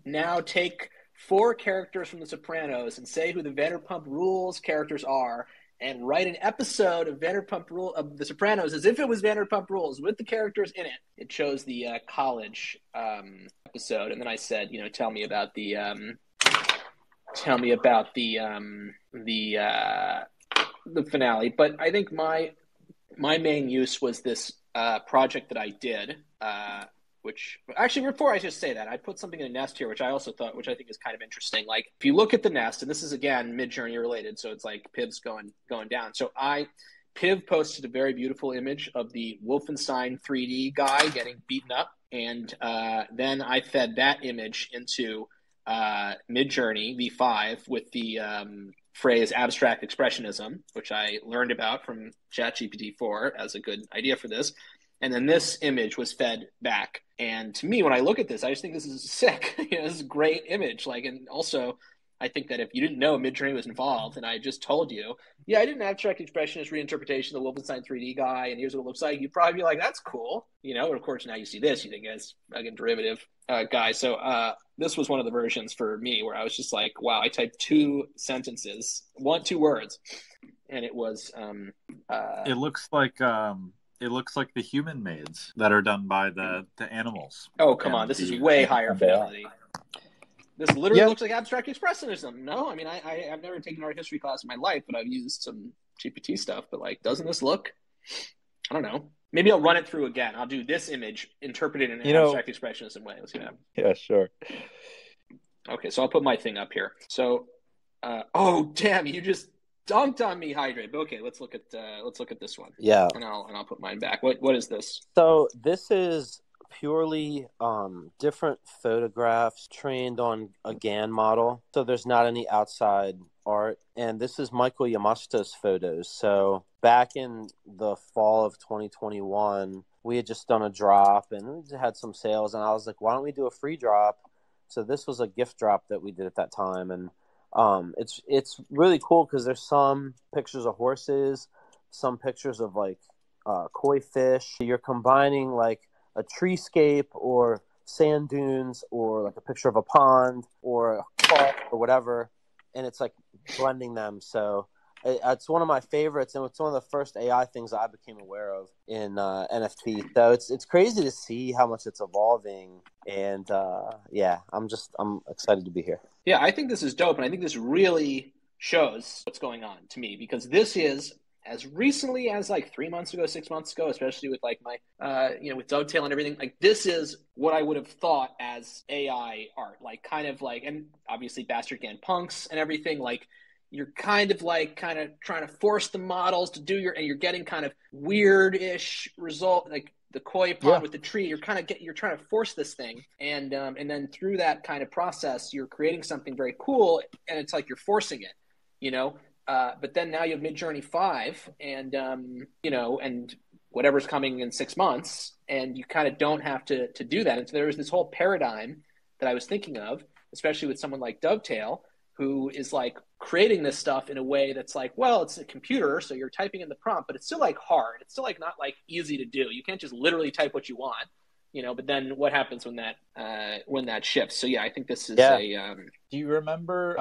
Speaker 1: now take 4 characters from The Sopranos and say who the Vanderpump Rules characters are, and write an episode of of The Sopranos as if it was Vanderpump Rules with the characters in it. It chose the college episode, and then I said, tell me about the finale. But I think my main use was this project that I did. Which actually, before I just say that, I put something in a nest here, which I think is kind of interesting. Like, if you look at the nest, and this is again Midjourney related, so it's like Piv's going down. So Piv posted a very beautiful image of the Wolfenstein 3D guy getting beaten up, and then I fed that image into Midjourney V5 with the phrase abstract expressionism, which I learned about from ChatGPT-4 as a good idea for this. And then this image was fed back. And to me, when I look at this, I just think this is sick. This is a great image. Like, and also, I think that if you didn't know Midjourney was involved, and I just told you, I did an abstract expressionist reinterpretation of the Wolfenstein 3D guy, and here's what it looks like, you'd probably be like, that's cool. And of course, now you see this, you think it's fucking derivative guy. So this was one of the versions for me where I was just like, wow, I typed 2 sentences, 2 words, and it was...
Speaker 2: It looks like the human maids that are done by the animals.
Speaker 1: Oh, come on. This is way higher fidelity. This literally looks like abstract expressionism. No, I mean, I've never taken art history class in my life, but I've used some GPT stuff. But, like, doesn't this look? I don't know. Maybe I'll run it through again. I'll do this image interpreted in an abstract expressionism way. Let's see what happens.
Speaker 2: Yeah, sure.
Speaker 1: Okay, so I'll put my thing up here. So Oh damn! You just dunked on me, Hydrate. Okay, let's look at this one.
Speaker 4: Yeah.
Speaker 1: And I'll put mine back. What is this?
Speaker 4: So this is purely different photographs trained on a GAN model. So there's not any outside art. And this is Michael Yamashita's photos. So back in the fall of 2021, we had just done a drop and we had some sales. And I was like, why don't we do a free drop? So this was a gift drop that we did at that time. And it's really cool because there's some pictures of horses, some pictures of like koi fish. You're combining like a treescape or sand dunes or like a picture of a pond or a park or whatever, and it's like blending them. So it's one of my favorites, and it's one of the first AI things I became aware of in NFT. So it's crazy to see how much it's evolving, and yeah, I'm excited to be here.
Speaker 1: Yeah, I think this is dope, and I think this really shows what's going on to me, because this is as recently as like 3 months ago, 6 months ago, especially with like my, with Dovetail and everything, like this is what I would have thought as AI art, like kind of like, and obviously Bastard Gan Punks and everything, like you're kind of trying to force the models to do and you're getting kind of weird-ish result, like the koi pond with the tree. You're trying to force this thing, and then through that kind of process, you're creating something very cool, and it's like you're forcing it, you know. But then now you have Midjourney 5 and, and whatever's coming in 6 months, and you kind of don't have to do that. And so there's this whole paradigm that I was thinking of, especially with someone like Dovetail, who is like creating this stuff in a way that's like, well, it's a computer, so you're typing in the prompt, but it's still like hard. It's still like not like easy to do. You can't just literally type what you want. But then what happens when that shifts? So yeah, I think this is
Speaker 2: Do you remember?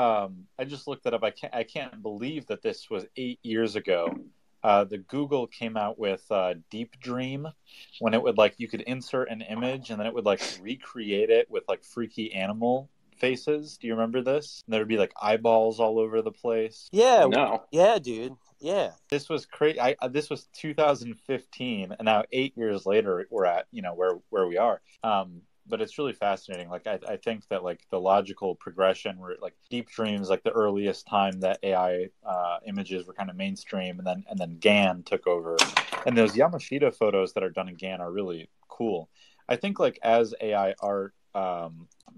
Speaker 2: I just looked it up. I can't believe that this was 8 years ago. The Google came out with Deep Dream, when it would you could insert an image and then it would recreate it with freaky animal faces. Do you remember this? And there would be eyeballs all over the place.
Speaker 4: Yeah.
Speaker 1: No.
Speaker 4: Yeah, dude. Yeah.
Speaker 2: This was crazy. This was 2015, and now 8 years later, we're at where we are. But it's really fascinating. I think that the logical progression, where Deep Dream is the earliest time that AI images were kind of mainstream, and then GAN took over. And those Yamashita photos that are done in GAN are really cool. I think as AI art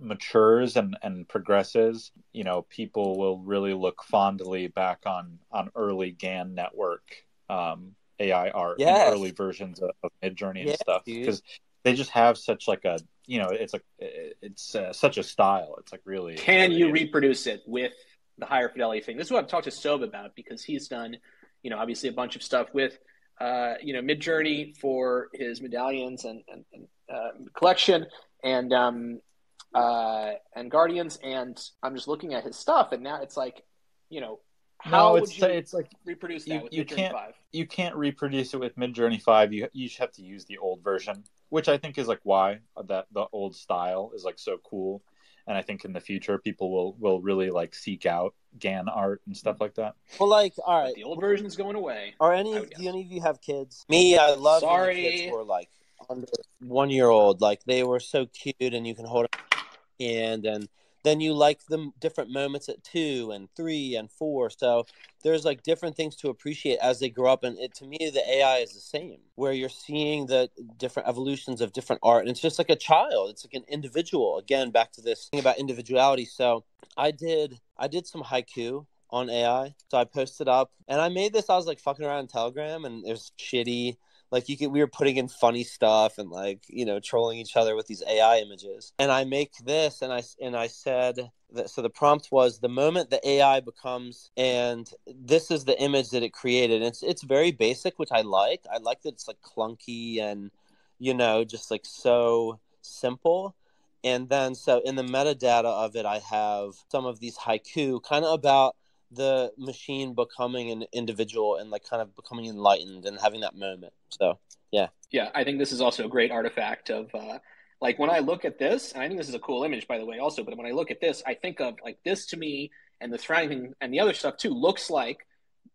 Speaker 2: matures and progresses, people will really look fondly back on early GAN network AI art and early versions of Midjourney and stuff, because they just have such it's such a style. It's really.
Speaker 1: Can you reproduce it with the higher fidelity thing? This is what I've talked to Sob about, because he's done, obviously a bunch of stuff with, Midjourney for his medallions and collection and Guardians, and I'm just looking at his stuff, and now it's how would you reproduce that with Midjourney 5?
Speaker 2: You can't reproduce it with Midjourney 5. You just have to use the old version, which I think is why that the old style is so cool. And I think in the future people will really seek out GAN art and stuff like that.
Speaker 4: Well, all right,
Speaker 1: but the old version is going away.
Speaker 4: Do any of you have kids? Me, I love when the kids were under 1 year old. They were so cute, and you can hold them in your hand, and then you like the different moments at 2 and 3 and 4. So there's different things to appreciate as they grow up. And to me, the AI is the same, where you're seeing the different evolutions of different art. And it's just like a child. It's like an individual. Again, back to this thing about individuality. So I did some haiku on AI. So I posted up, and I made this. I was fucking around in Telegram, and there's shitty. We were putting in funny stuff and trolling each other with these AI images. And I make this, and I said that, so the prompt was, the moment the AI becomes, and this is the image that it created. And it's very basic, which I like. I like that it's clunky and just so simple. And then so in the metadata of it, I have some of these haiku kind of about the machine becoming an individual and kind of becoming enlightened and having that moment. So yeah,
Speaker 1: I think this is also a great artifact of when I look at this, and I think this is a cool image, by the way, also, but when I look at this, I think of this, to me, and the surrounding thing and the other stuff too, looks like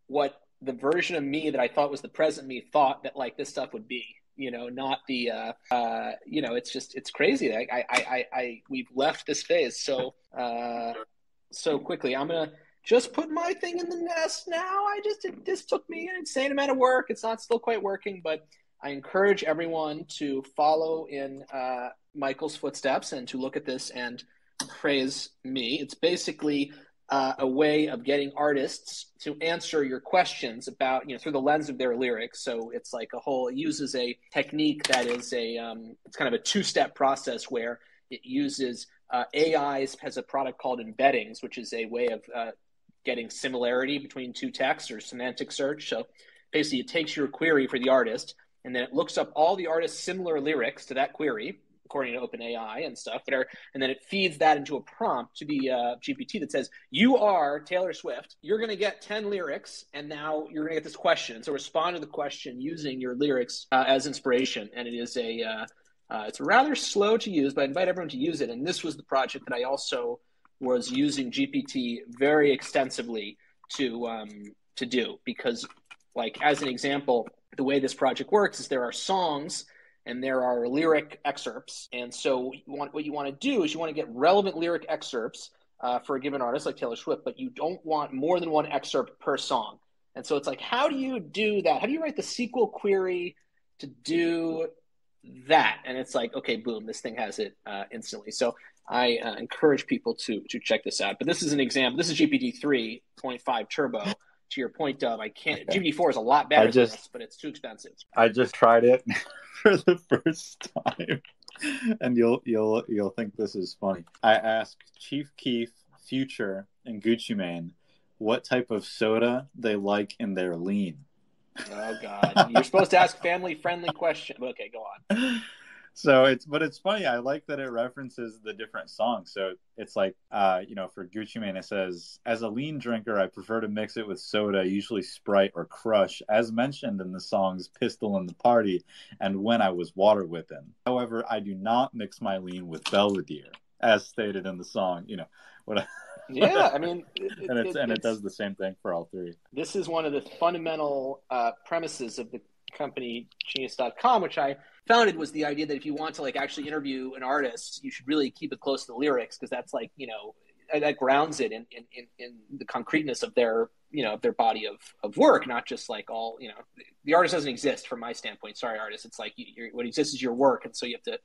Speaker 1: what the version of me that I thought was the present me thought that this stuff would be, not the it's crazy. We've left this phase so quickly. I'm gonna just put my thing in the nest now. This took me an insane amount of work. It's not still quite working, but I encourage everyone to follow in Michael's footsteps and to look at this and praise me. It's basically a way of getting artists to answer your questions about, through the lens of their lyrics. So it's like it uses a technique that is it's kind of a two-step process where it uses AI has a product called embeddings, which is a way of getting similarity between two texts or semantic search. So basically it takes your query for the artist and then it looks up all the artist's similar lyrics to that query, according to OpenAI and stuff, and then it feeds that into a prompt to the GPT that says, you are Taylor Swift, you're going to get 10 lyrics, and now you're going to get this question. So respond to the question using your lyrics as inspiration. And it is it's rather slow to use, but I invite everyone to use it. And this was the project that I also was using GPT very extensively to do, because, like, as an example, the way this project works is there are songs and there are lyric excerpts. And so what you want to do is you want to get relevant lyric excerpts for a given artist like Taylor Swift, but you don't want more than one excerpt per song. And so it's like, how do you do that? How do you write the SQL query to do that? And it's like, okay, boom, this thing has it instantly. So I encourage people to check this out. But this is an example. This is GPT 3.5 Turbo. To your point, Dov, GPT-4 is a lot better than this, but it's too expensive.
Speaker 2: I just tried it for the first time, and you'll think this is funny. I asked Chief Keef, Future, and Gucci Mane what type of soda they like in their lean.
Speaker 1: Oh God! You're supposed to ask family-friendly questions. Okay, go on.
Speaker 2: So it's funny. I like that it references the different songs. So it's like, for Gucci Mane, it says, as a lean drinker, I prefer to mix it with soda, usually Sprite or Crush, as mentioned in the songs Pistol in the Party and When I Was Water Whippin'. However, I do not mix my lean with Belvedere, as stated in the song,
Speaker 1: Yeah, I mean,
Speaker 2: it does the same thing for all three.
Speaker 1: This is one of the fundamental premises of the company Genius.com, which I founded, was the idea that if you want to actually interview an artist, you should really keep it close to the lyrics, because that's that grounds it in the concreteness of their their body of work, not just all the artist doesn't exist from my standpoint. Sorry, artist. It's like what exists is your work, and so you have to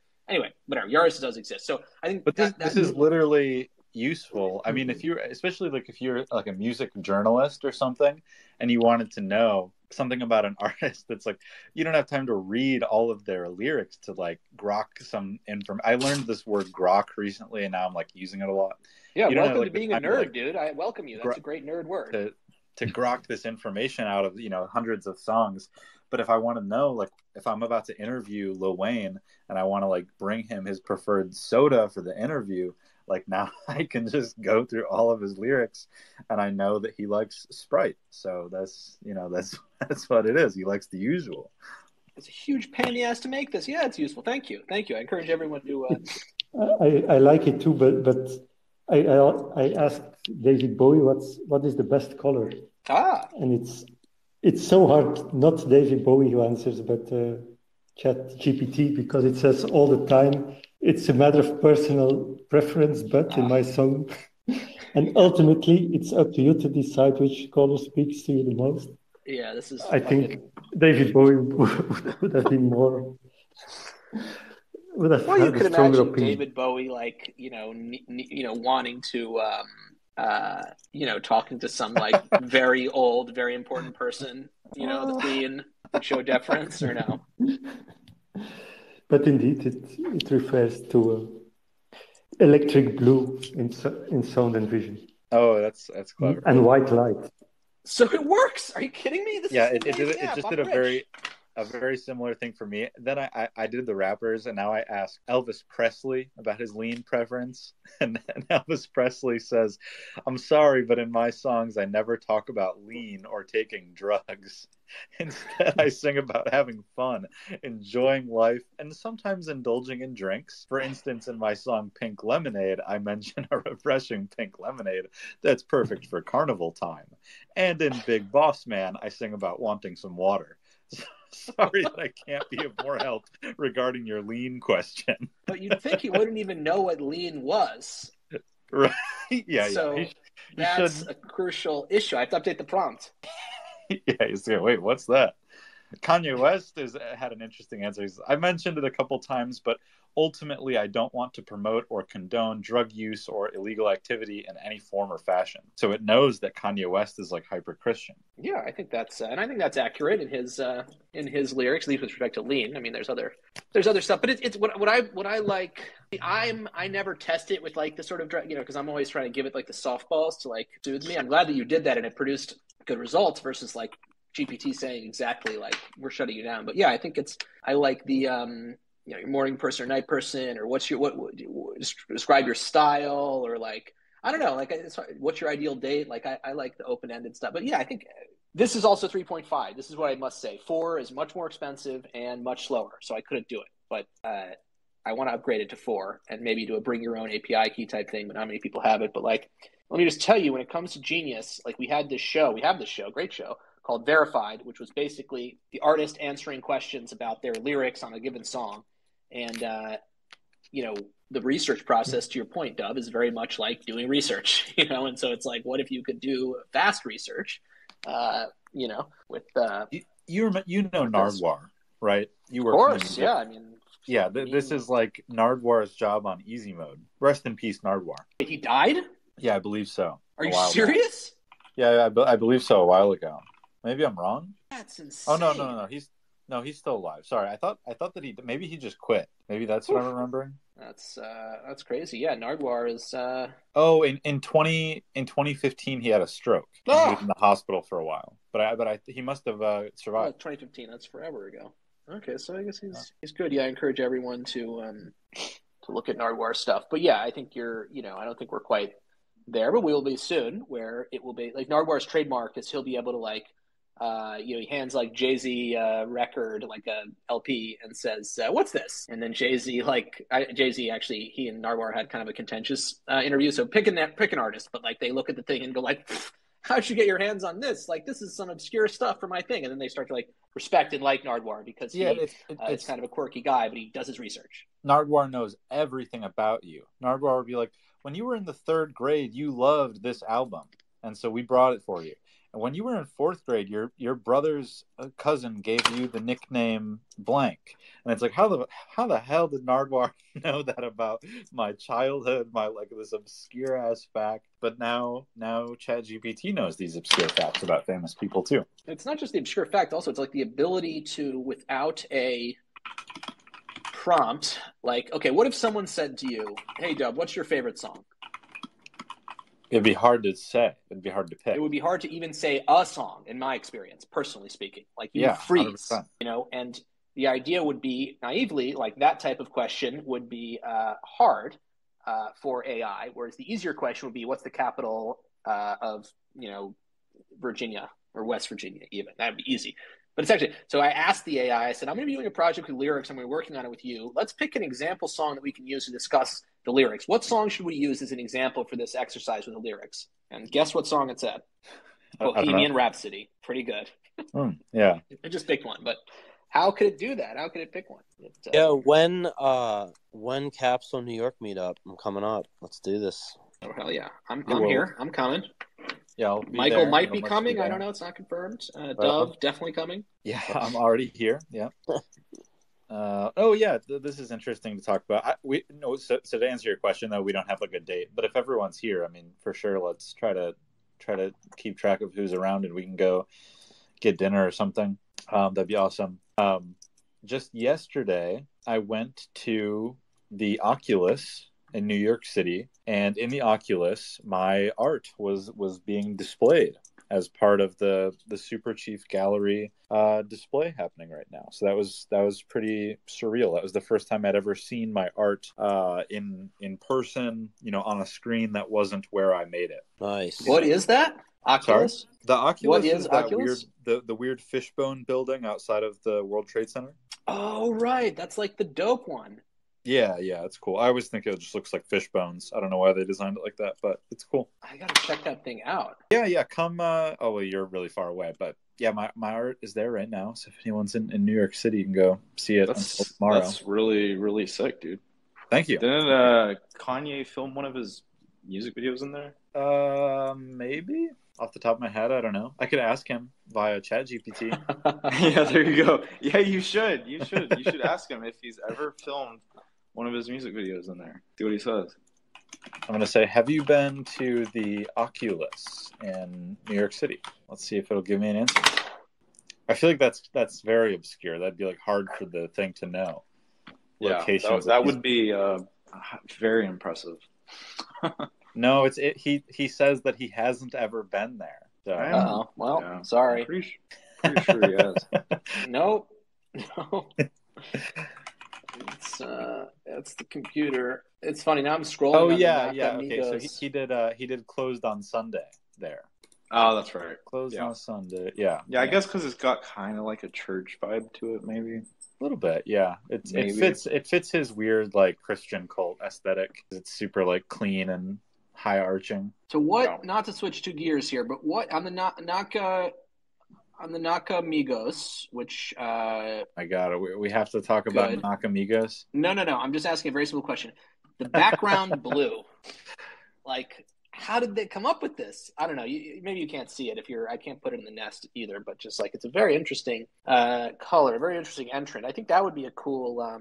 Speaker 1: whatever. Your artist does exist. So I think,
Speaker 2: but this is literally useful. I mean, if you're a music journalist or something, and you wanted to know something about an artist, that's like, you don't have time to read all of their lyrics to grok some information. I learned this word grok recently, and now I'm using it a lot.
Speaker 1: Yeah, welcome to being a nerd, dude. I welcome you. That's a great nerd word.
Speaker 2: To grok this information out of hundreds of songs. But if I want to know, if I'm about to interview Lil Wayne and I want to bring him his preferred soda for the interview, now I can just go through all of his lyrics, and I know that he likes Sprite. So that's what it is. He likes the usual.
Speaker 1: It's a huge pain in the ass to make this. Yeah, it's useful. Thank you. I encourage everyone to.
Speaker 3: I like it too, but I asked David Bowie what is the best color. And it's so hard. Not David Bowie who answers, but Chat GPT, because it says all the time, it's a matter of personal preference, but in my song. And ultimately, it's up to you to decide which color speaks to you the most.
Speaker 1: Yeah, this is.
Speaker 3: I think David Bowie would have been more.
Speaker 1: Well, you could imagine David Bowie, wanting to, talking to some very old, very important person, the Queen, would show deference, or no?
Speaker 3: But indeed, it refers to electric blue in sound and vision.
Speaker 2: Oh, that's clever.
Speaker 3: And white light.
Speaker 1: So it works. Are you kidding me?
Speaker 2: It did a very similar thing for me. Then I did the rappers, and now I asked Elvis Presley about his lean preference. And Elvis Presley says, I'm sorry, but in my songs, I never talk about lean or taking drugs. Instead, I sing about having fun, enjoying life, and sometimes indulging in drinks. For instance, in my song Pink Lemonade, I mention a refreshing pink lemonade that's perfect for carnival time. And in Big Boss Man, I sing about wanting some water. Sorry that I can't be of more help regarding your lean question.
Speaker 1: But you'd think he wouldn't even know what lean was.
Speaker 2: Right? Yeah.
Speaker 1: So,
Speaker 2: yeah.
Speaker 1: That's a crucial issue. I have to update the prompt.
Speaker 2: Yeah, he's like, wait, what's that? Kanye West had an interesting answer. I mentioned it a couple times, but ultimately, I don't want to promote or condone drug use or illegal activity in any form or fashion. So it knows that Kanye West is like hyper Christian.
Speaker 1: Yeah, I think that's accurate in his lyrics, at least with respect to lean. I mean, there's other stuff, but it's what I like. I never test it with like the sort of because I'm always trying to give it like the softballs to like soothe me. I'm glad that you did that and it produced good results versus like GPT saying exactly like we're shutting you down. But yeah, I think I like the your morning person or night person, or describe your style, or like I don't know, like what's your ideal date? Like I like the open ended stuff. But yeah, I think this is also 3.5. This is what I must say. 4 is much more expensive and much slower, so I couldn't do it. But I want to upgrade it to 4 and maybe do a bring your own API key type thing. But not many people have it. But like, let me just tell you, when it comes to Genius, like we have this show, great show called Verified, which was basically the artist answering questions about their lyrics on a given song. And, the research process, to your point, Dub, is very much like doing research, and so it's like, what if you could do fast research, with
Speaker 2: Nardwuar, right? You work.
Speaker 1: Of course, yeah. I mean,
Speaker 2: this is like Nardwuar's job on easy mode. Rest in peace, Nardwuar.
Speaker 1: He died?
Speaker 2: Yeah, I believe so.
Speaker 1: Are you serious?
Speaker 2: Back. Yeah, I believe so a while ago. Maybe I'm wrong.
Speaker 1: That's insane.
Speaker 2: Oh no. He's still alive. Sorry, I thought that he just quit. Maybe that's what I'm remembering.
Speaker 1: That's crazy. Yeah, Nardwuar is.
Speaker 2: In 2015 he had a stroke. He was in the hospital for a while, but he must have survived.
Speaker 1: 2015. That's forever ago. Okay, so I guess he's good. Yeah, I encourage everyone to look at Nardwuar stuff. But yeah, I think I don't think we're quite there, but we will be soon. Where it will be like Nardwuar's trademark is he'll be able to like. He hands like Jay-Z record, like a LP, and says, "What's this?" And then Jay-Z, Jay-Z actually, he and Nardwuar had kind of a contentious interview. So pick an artist, but like they look at the thing and go like, "How'd you get your hands on this? Like this is some obscure stuff for my thing." And then they start to like respect and like Nardwuar because it's kind of a quirky guy, but he does his research.
Speaker 2: Nardwuar knows everything about you. Nardwuar would be like, "When you were in the 3rd grade, you loved this album, and so we brought it for you. And when you were in 4th grade, your brother's cousin gave you the nickname blank." And it's like, how the hell did Nardwuar know that about my childhood, my like this obscure ass fact? But now ChatGPT knows these obscure facts about famous people too.
Speaker 1: It's not just the obscure fact; also it's like the ability to, without a prompt, like, okay, what if someone said to you, "Hey, Dub, what's your favorite song?"
Speaker 2: It'd be hard to say. It'd be hard to pick.
Speaker 1: It would be hard to even say a song, in my experience, personally speaking. Like you freeze, 100%. And the idea would be naively, like that type of question would be hard for AI, whereas the easier question would be, what's the capital of, Virginia or West Virginia even? That'd be easy. But it's actually, so I asked the AI, I said, I'm going to be doing a project with lyrics. I'm going to be working on it with you. Let's pick an example song that we can use to discuss the lyrics. What song should we use as an example for this exercise with the lyrics? And guess what song it said? Bohemian Rhapsody. Pretty good.
Speaker 2: Yeah.
Speaker 1: I just picked one, but how could it do that? How could it pick one?
Speaker 4: When Capsule New York meetup, I'm coming up. Let's do this.
Speaker 1: Oh, hell yeah. I'm here. I'm coming.
Speaker 2: Yeah,
Speaker 1: Michael might be coming. I don't know. It's not confirmed. Dove, definitely coming.
Speaker 2: Yeah, I'm already here. Yeah. This is interesting to talk about. So to answer your question, though, we don't have like a date. But if everyone's here, I mean, for sure, let's try to keep track of who's around, and we can go get dinner or something. That'd be awesome. Just yesterday, I went to the Oculus in New York City, and in the Oculus, my art was being displayed as part of the Super Chief Gallery display happening right now. So that was pretty surreal. That was the first time I'd ever seen my art in person, on a screen that wasn't where I made it.
Speaker 4: Nice.
Speaker 1: What is that? Oculus?
Speaker 2: Sorry? The Oculus
Speaker 1: is that
Speaker 2: Oculus? Weird, the weird fishbone building outside of the World Trade Center.
Speaker 1: Oh, right. That's like the dope one.
Speaker 2: Yeah, it's cool. I always think it just looks like fish bones. I don't know why they designed it like that, but it's cool.
Speaker 1: I gotta check that thing out.
Speaker 2: Yeah, come. You're really far away, but yeah, my art is there right now. So if anyone's in New York City, you can go see it until tomorrow.
Speaker 5: That's really, really sick, dude.
Speaker 2: Thank you.
Speaker 5: Didn't Kanye film one of his music videos in there?
Speaker 2: Maybe off the top of my head, I don't know. I could ask him via ChatGPT.
Speaker 5: Yeah, there you go. Yeah, you should. You should ask him if he's ever filmed one of his music videos in there. See what he says.
Speaker 2: I'm going to say, have you been to the Oculus in New York City? Let's see if it'll give me an answer. I feel like that's very obscure. That'd be like hard for the thing to know.
Speaker 5: Yeah,
Speaker 2: Locations
Speaker 5: that would be very impressive.
Speaker 2: No, he says that he hasn't ever been there. So.
Speaker 1: Uh-oh. Well,
Speaker 5: Yeah.
Speaker 1: sorry.
Speaker 5: Pretty sure he has.
Speaker 1: Nope. No. It's the computer. It's funny now. I'm scrolling.
Speaker 2: Oh
Speaker 1: on
Speaker 2: yeah,
Speaker 1: the
Speaker 2: yeah.
Speaker 1: Mac
Speaker 2: Okay, so
Speaker 1: Amigos.
Speaker 2: he did Closed on Sunday there.
Speaker 5: Oh, that's right.
Speaker 2: Closed on Sunday. Yeah.
Speaker 5: Yeah, I guess because it's got kind of like a church vibe to it, maybe.
Speaker 2: A little bit, yeah. It fits his weird like Christian cult aesthetic. It's super like clean and high arching.
Speaker 1: So what?
Speaker 5: Yeah.
Speaker 1: Not to switch two gears here, but what on the Naka Amigos, which
Speaker 2: I got it. We have to talk about
Speaker 1: Good.
Speaker 2: Nakamigos.
Speaker 1: no. I'm just asking a very simple question. The background blue, like, how did they come up with this? I don't know. Maybe you can't see it I can't put it in the nest either, but just like it's a very interesting color, a very interesting entrant. I think that would be a cool,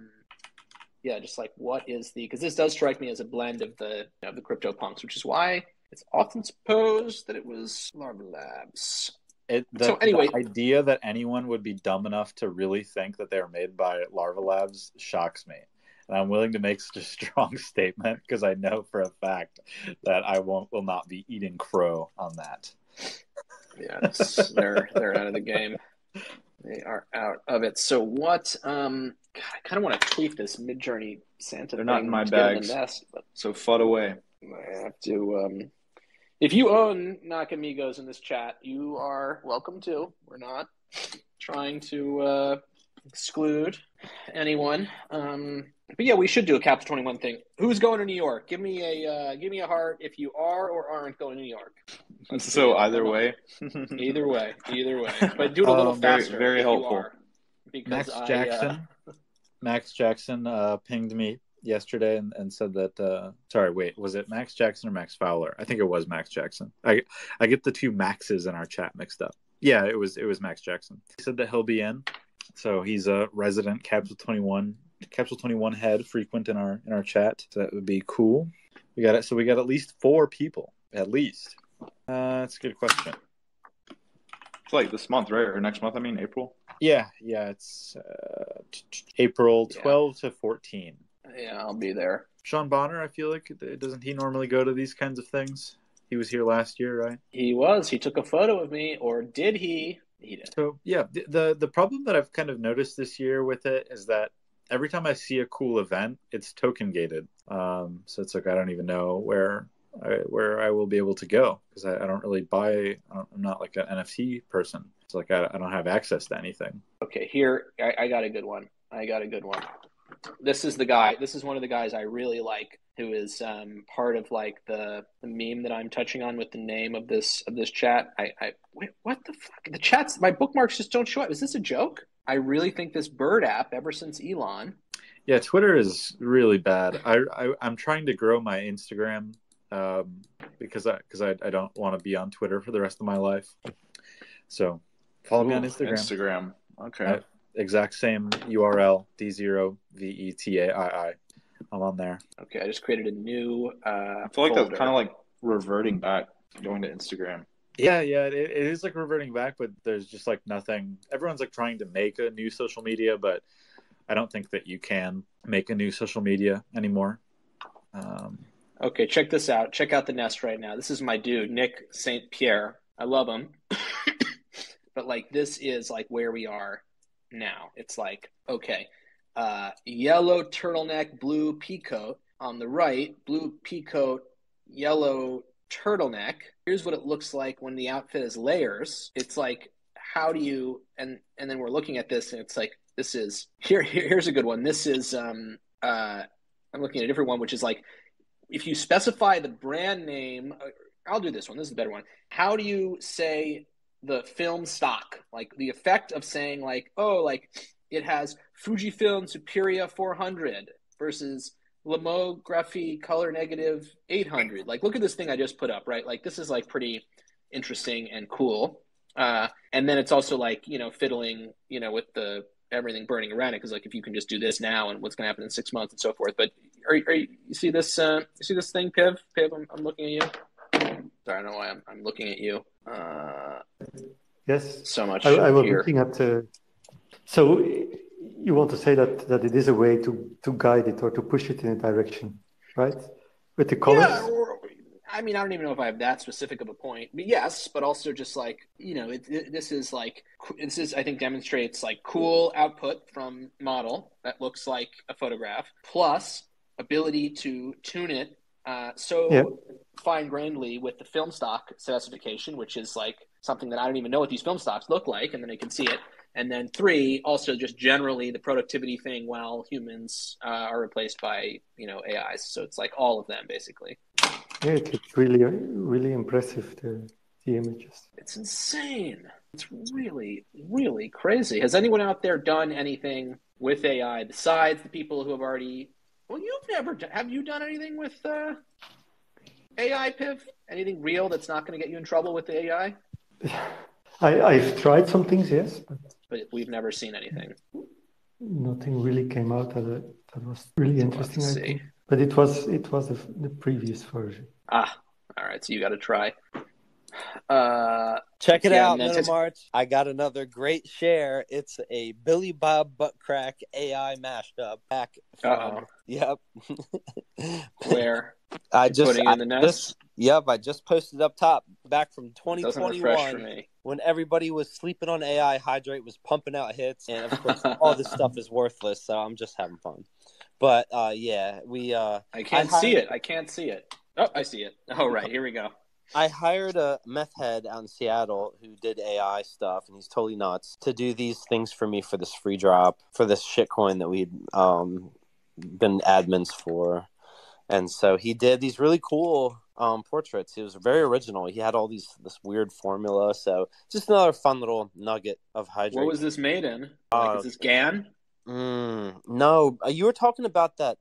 Speaker 1: just like what is because this does strike me as a blend of the CryptoPunks, which is why it's often supposed that it was Larva Labs.
Speaker 2: The idea that anyone would be dumb enough to really think that they're made by Larva Labs shocks me. And I'm willing to make such a strong statement because I know for a fact that I will not be eating crow on that.
Speaker 1: Yeah, they're out of the game. They are out of it. So what? God, I kind of want to tweak this Midjourney Santa.
Speaker 5: They're not in my
Speaker 1: to get in
Speaker 5: bags.
Speaker 1: the nest, but
Speaker 5: So FUD away.
Speaker 1: I have to. If you own Nakamigos in this chat, you are welcome to. We're not trying to exclude anyone. But yeah, we should do a Capital 21 thing. Who's going to New York? Give me a heart if you are or aren't going to New York.
Speaker 5: So either way.
Speaker 1: Either way. But do it a little faster.
Speaker 5: very
Speaker 1: if
Speaker 5: helpful.
Speaker 1: You are, because
Speaker 2: Max Jackson pinged me yesterday and said that was it Max Jackson or Max Fowler? I think it was Max Jackson. I get the two Maxes in our chat mixed up. Yeah, it was Max Jackson. He said that he'll be in. So he's a resident Capital 21 head, frequent in our chat. So that would be cool. We got it. So we got at least 4 people. At least. That's a good question.
Speaker 5: It's like this month, right? Or next month, I mean, April?
Speaker 2: Yeah, it's April 12 to 14.
Speaker 1: Yeah, I'll be there.
Speaker 2: Sean Bonner, I feel like, doesn't he normally go to these kinds of things? He was here last year, right?
Speaker 1: He was. He took a photo of me, or did he? He did.
Speaker 2: So, yeah, the problem that I've kind of noticed this year with it is that every time I see a cool event, it's token gated. So it's like I don't even know where I will be able to go because I don't really buy. I'm not like an NFT person. It's like I don't have access to anything.
Speaker 1: Okay, here I got a good one. This is the guy. This is one of the guys I really like, who is part of like the meme that I'm touching on with the name of this chat. Wait, what the fuck? The chats, my bookmarks just don't show up. Is this a joke? I really think this Bird app, ever since Elon.
Speaker 2: Yeah, Twitter is really bad. I'm trying to grow my Instagram because I don't want to be on Twitter for the rest of my life. So follow me on Instagram.
Speaker 5: Okay.
Speaker 2: Exact same URL, D0VETAII. I'm on there.
Speaker 1: Okay, I just created a new
Speaker 5: I feel like
Speaker 1: folder.
Speaker 5: that's kind of like reverting back, going to Instagram.
Speaker 2: Yeah, it is like reverting back, but there's just like nothing. Everyone's like trying to make a new social media, but I don't think that you can make a new social media anymore.
Speaker 1: Okay, check this out. Check out the nest right now. This is my dude, Nick St. Pierre. I love him. But like this is like where we are now. It's like, okay, yellow turtleneck, blue peacoat on the right, blue peacoat, yellow turtleneck. Here's what it looks like when the outfit is layers. It's like, how do you, and then we're looking at this and it's like, this is, here's a good one. This is, I'm looking at a different one, which is like, if you specify the brand name, I'll do this one. This is a better one. How do you say the film stock? Like the effect of saying like, oh, like it has Fujifilm Superia 400 versus Lomography color negative 800. Like, look at this thing I just put up, right? Like, this is like pretty interesting and cool. And then it's also like, fiddling, with the everything burning around it. Cause like, if you can just do this now and what's going to happen in 6 months and so forth. But you see this, thing, Piv? Piv, I'm looking at you. Sorry, I don't know why I'm looking at you.
Speaker 3: Yes.
Speaker 1: So much
Speaker 3: I was
Speaker 1: here.
Speaker 3: looking at so you want to say that it is a way to guide it or to push it in a direction, right? With the colors?
Speaker 1: Yeah, I don't even know if I have that specific of a point. But yes, but also just like, this is, I think, demonstrates like cool output from model that looks like a photograph, plus ability to tune it fine-grainedly with the film stock specification, which is like something that I don't even know what these film stocks look like, and then I can see it. And then 3, also just generally the productivity thing while humans are replaced by, AIs. So it's like all of them, basically.
Speaker 3: Yeah, it's really, really impressive, the images.
Speaker 1: It's insane. It's really, really crazy. Has anyone out there done anything with AI besides the people who have already... Well, have you done anything with AI, Piv? Anything real that's not going to get you in trouble with the AI?
Speaker 3: I've tried some things, yes,
Speaker 1: but we've never seen anything.
Speaker 3: Nothing really came out that was really interesting, I think. But it was the previous version.
Speaker 1: All right. So you got to try.
Speaker 4: Check it out, Metamarch. I got another great share. It's a Billy Bob Buttcrack AI mashup back from. Yep.
Speaker 1: Where?
Speaker 4: I just
Speaker 1: putting in the nest.
Speaker 4: I just posted up top back from 2021
Speaker 1: for me.
Speaker 4: When everybody was sleeping on AI. Hydrate was pumping out hits, and of course, all this stuff is worthless. So I'm just having fun. But we.
Speaker 1: I can't see it. I can't see it. Oh, I see it. Oh, right. Here we go.
Speaker 4: I hired a meth head out in Seattle who did AI stuff, and he's totally nuts, to do these things for me for this free drop, for this shitcoin that we'd been admins for. And so he did these really cool portraits. He was very original. He had all this weird formula. So just another fun little nugget of Hydrate.
Speaker 1: What was this made in? Is this GAN?
Speaker 4: No. You were talking about that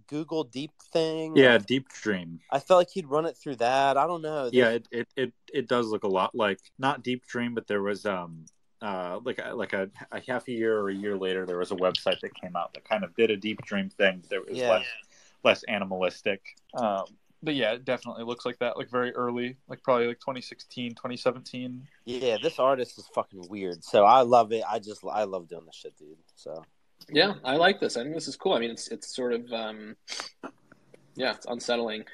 Speaker 4: Google Deep thing.
Speaker 2: Yeah, Deep Dream.
Speaker 4: I felt like he'd run it through that. I don't know.
Speaker 2: Yeah, it does look a lot like, not Deep Dream, but there was like a half a year or a year later, there was a website that came out that kind of did a Deep Dream thing. That was less animalistic. But yeah, it definitely looks like that, like very early, like probably like 2016, 2017.
Speaker 4: Yeah, this artist is fucking weird. So I love it. I love doing this shit, dude. So.
Speaker 1: Yeah, I like this. I think this is cool. I mean, it's sort of, it's unsettling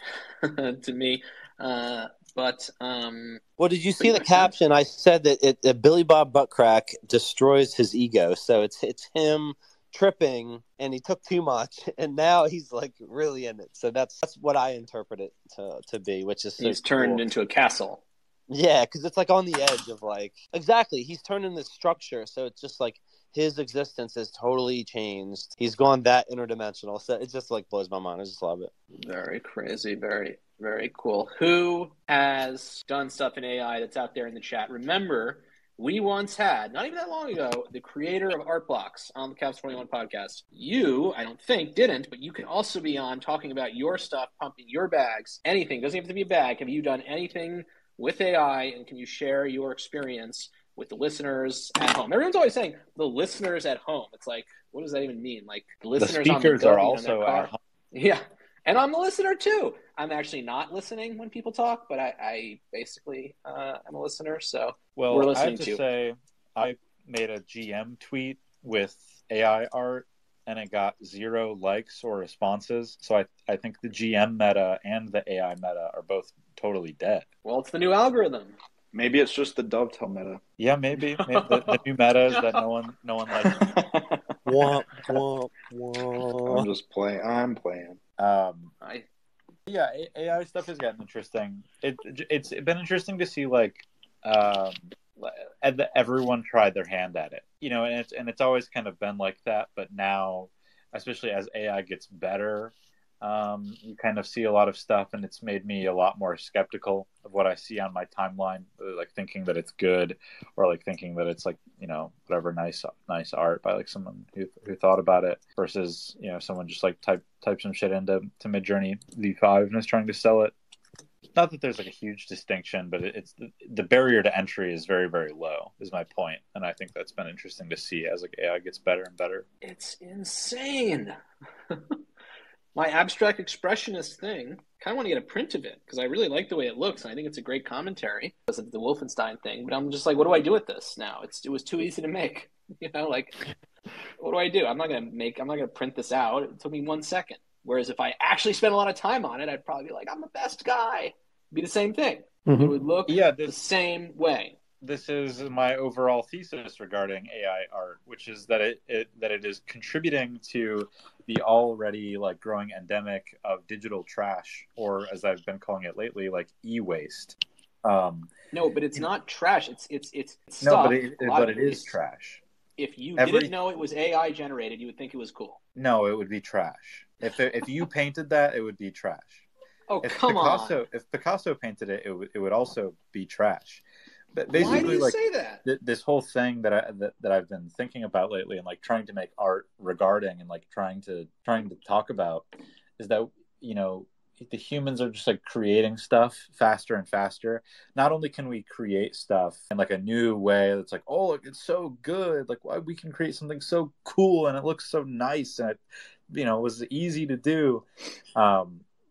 Speaker 1: to me. But
Speaker 4: well, did you see the caption? I said that Billy Bob Buttcrack destroys his ego. So it's him tripping, and he took too much, and now he's like really in it. So that's what I interpret it to be, which is
Speaker 1: he's turned into a castle.
Speaker 4: Yeah, because it's like on the edge of like exactly. He's turned in this structure, so it's just like his existence has totally changed. He's gone that interdimensional. So it just like blows my mind. I just love it.
Speaker 1: Very crazy. Very, very cool. Who has done stuff in AI that's out there in the chat? Remember, we once had, not even that long ago, the creator of Art Blocks on the Caps 21 podcast. You, I don't think, didn't, but you can also be on talking about your stuff, pumping your bags, anything. Doesn't have to be a bag. Have you done anything with AI, and can you share your experience with the listeners at home? Everyone's always saying the listeners at home. It's like, what does that even mean? Like the listeners
Speaker 2: the speakers
Speaker 1: on the
Speaker 2: are also at home.
Speaker 1: Yeah. And I'm a listener too. I'm actually not listening when people talk, but I basically am a listener. So we're listening
Speaker 2: I have to say, I made a GM tweet with AI art, and it got 0 likes or responses. So I think the GM meta and the AI meta are both totally dead.
Speaker 1: Well, it's the new algorithm.
Speaker 5: Maybe it's just the dovetail meta.
Speaker 2: Yeah, maybe the new meta is that no one likes.
Speaker 4: Womp, womp, womp.
Speaker 5: I'm just playing. I'm playing.
Speaker 2: AI stuff has gotten interesting. It's been interesting to see like everyone tried their hand at it, and it's always kind of been like that. But now, especially as AI gets better, You kind of see a lot of stuff, and it's made me a lot more skeptical of what I see on my timeline, like thinking that it's good, or like thinking that it's like, you know, whatever, nice art by like someone who thought about it, versus, you know, someone just like type some shit into Midjourney V5 and is trying to sell it. Not that there's like a huge distinction, but it's the barrier to entry is very, very low, is my point. And I think that's been interesting to see as like AI gets better and better.
Speaker 1: It's insane. My abstract expressionist thing, kind of want to get a print of it because I really like the way it looks. And I think it's a great commentary because of the Wolfenstein thing. But I'm just like, what do I do with this now? It was too easy to make. You know, like, what do I do? I'm not gonna print this out. It took me 1 second. Whereas if I actually spent a lot of time on it, I'd probably be like, I'm the best guy. It'd be the same thing.
Speaker 3: Mhm.
Speaker 1: It would look the same way.
Speaker 2: This is my overall thesis regarding AI art, which is that it is contributing to the already like growing endemic of digital trash, or as I've been calling it lately, like e-waste.
Speaker 1: No, but it's not trash. It's
Speaker 2: No,
Speaker 1: stuff.
Speaker 2: but it is trash.
Speaker 1: If you didn't know it was AI generated, you would think it was cool.
Speaker 2: No, it would be trash. If you painted that, it would be trash.
Speaker 1: Oh, come on.
Speaker 2: If Picasso painted it, it would also be trash. But
Speaker 1: Why
Speaker 2: basically,
Speaker 1: do you
Speaker 2: like,
Speaker 1: say that?
Speaker 2: this whole thing that I've been thinking about lately, and like trying to make art regarding, and like trying to talk about, is that, you know, the humans are just like creating stuff faster and faster. Not only can we create stuff in like a new way that's like, oh, look, it's so good, like, why we can create something so cool and it looks so nice and it, you know, was easy to do.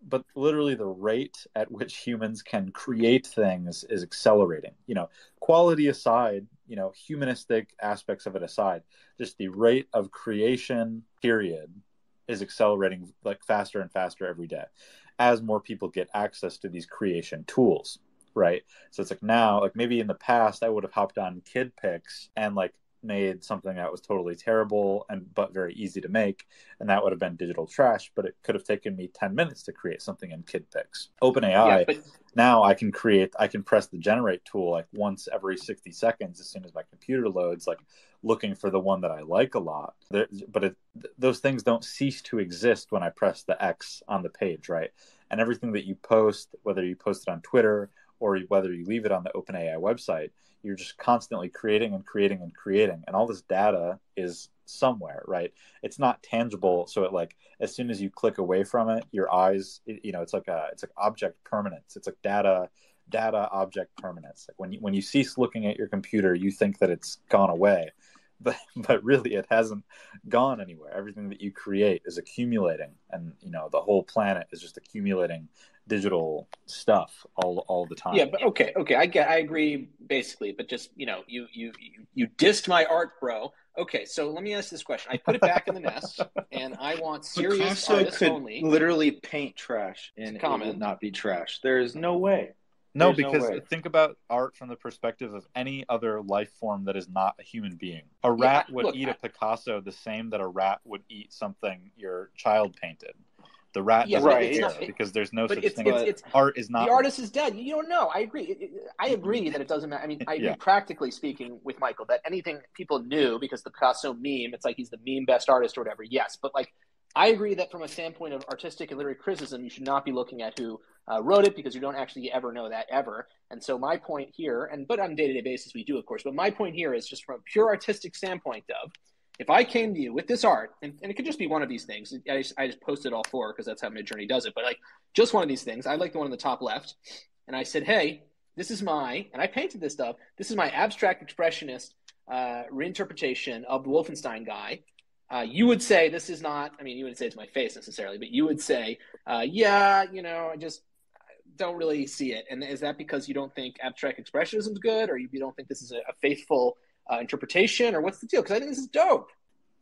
Speaker 2: But literally the rate at which humans can create things is accelerating. You know, quality aside, you know, humanistic aspects of it aside, just the rate of creation, period, is accelerating like faster and faster every day as more people get access to these creation tools, right? So it's like now, like maybe in the past, I would have hopped on KidPix and like made something that was totally terrible but very easy to make, and that would have been digital trash, but it could have taken me 10 minutes to create something in KidPix. OpenAI, now I can press the generate tool like once every 60 seconds as soon as my computer loads, like looking for the one that I like a lot. Those things don't cease to exist when I press the X on the page, right? And everything that you post, whether you post it on Twitter or whether you leave it on the OpenAI website, you're just constantly creating and creating and creating. And all this data is somewhere, right? It's not tangible. So it, like, as soon as you click away from it, your eyes, you know, it's like object permanence. It's like data object permanence. Like when you cease looking at your computer, you think that it's gone away, but really it hasn't gone anywhere. Everything that you create is accumulating, and, you know, the whole planet is just accumulating digital stuff all the time.
Speaker 1: Yeah, but okay, I agree basically, but just, you know, you dissed my art, bro. Okay, so let me ask this question. I put it back in the nest, and I want serious
Speaker 5: Picasso
Speaker 1: artists
Speaker 5: could
Speaker 1: only.
Speaker 5: literally paint trash and it would not be trash. There is no way.
Speaker 2: No, because think about art from the perspective of any other life form that is not a human being. A rat would eat a Picasso the same that a rat would eat something your child painted. The rat doesn't care because there's no such thing as art is not.
Speaker 1: The artist is dead. You don't know. I agree. I agree that it doesn't matter. I mean, I agree practically speaking with Michael that anything people knew, because the Picasso meme, it's like he's the meme best artist or whatever. Yes, but like I agree that from a standpoint of artistic and literary criticism, you should not be looking at who wrote it, because you don't actually ever know that ever. And so my point here, but on a day-to-day basis we do, of course, but my point here is just from a pure artistic standpoint of, if I came to you with this art, and it could just be one of these things, I just posted all four because that's how Midjourney does it, but like just one of these things, I like the one on the top left, and I said, hey, this is and I painted this stuff, this is my abstract expressionist reinterpretation of the Wolfenstein guy. You would say this is not, I mean, you wouldn't say it's my face necessarily, but you would say, yeah, you know, I just don't really see it. And is that because you don't think abstract expressionism is good, or you don't think this is a faithful interpretation, or what's the deal? Because I think this is dope.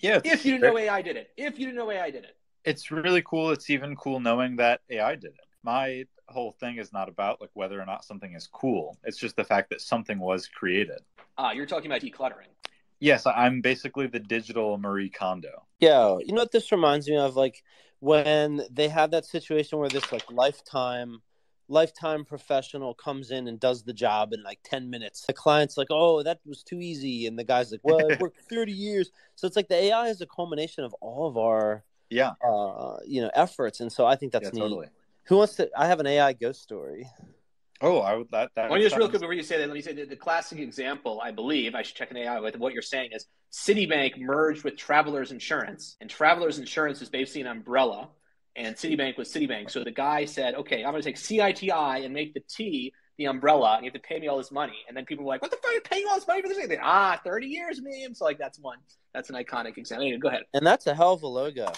Speaker 2: Yeah.
Speaker 1: If you didn't know AI did it.
Speaker 2: It's really cool. It's even cool knowing that AI did it. My whole thing is not about like whether or not something is cool. It's just the fact that something was created.
Speaker 1: You're talking about decluttering.
Speaker 2: Yes, I'm basically the digital Marie Kondo.
Speaker 4: Yeah, you know what this reminds me of? Like when they have that situation where this like lifetime professional comes in and does the job in like 10 minutes. The client's like, oh, that was too easy. And the guy's like, well, I worked 30 years. So it's like the AI is a culmination of all of our
Speaker 2: Yeah.
Speaker 4: Efforts. And so I think that's
Speaker 2: Yeah,
Speaker 4: neat.
Speaker 2: totally.
Speaker 4: Who wants to? I have an AI ghost story.
Speaker 2: Oh, I would that.
Speaker 1: Why don't you just real quick before you say that, let me say the classic example, I believe, I should check an AI with what you're saying is Citibank merged with Travelers Insurance, and Travelers Insurance is basically an umbrella, and Citibank was Citibank. So the guy said, okay, I'm going to take CITI and make the T the umbrella, and you have to pay me all this money. And then people were like, what the fuck are you paying all this money for this thing? 30 years, meme. So like that's an iconic example. Anyway, go ahead.
Speaker 4: And that's a hell of a logo.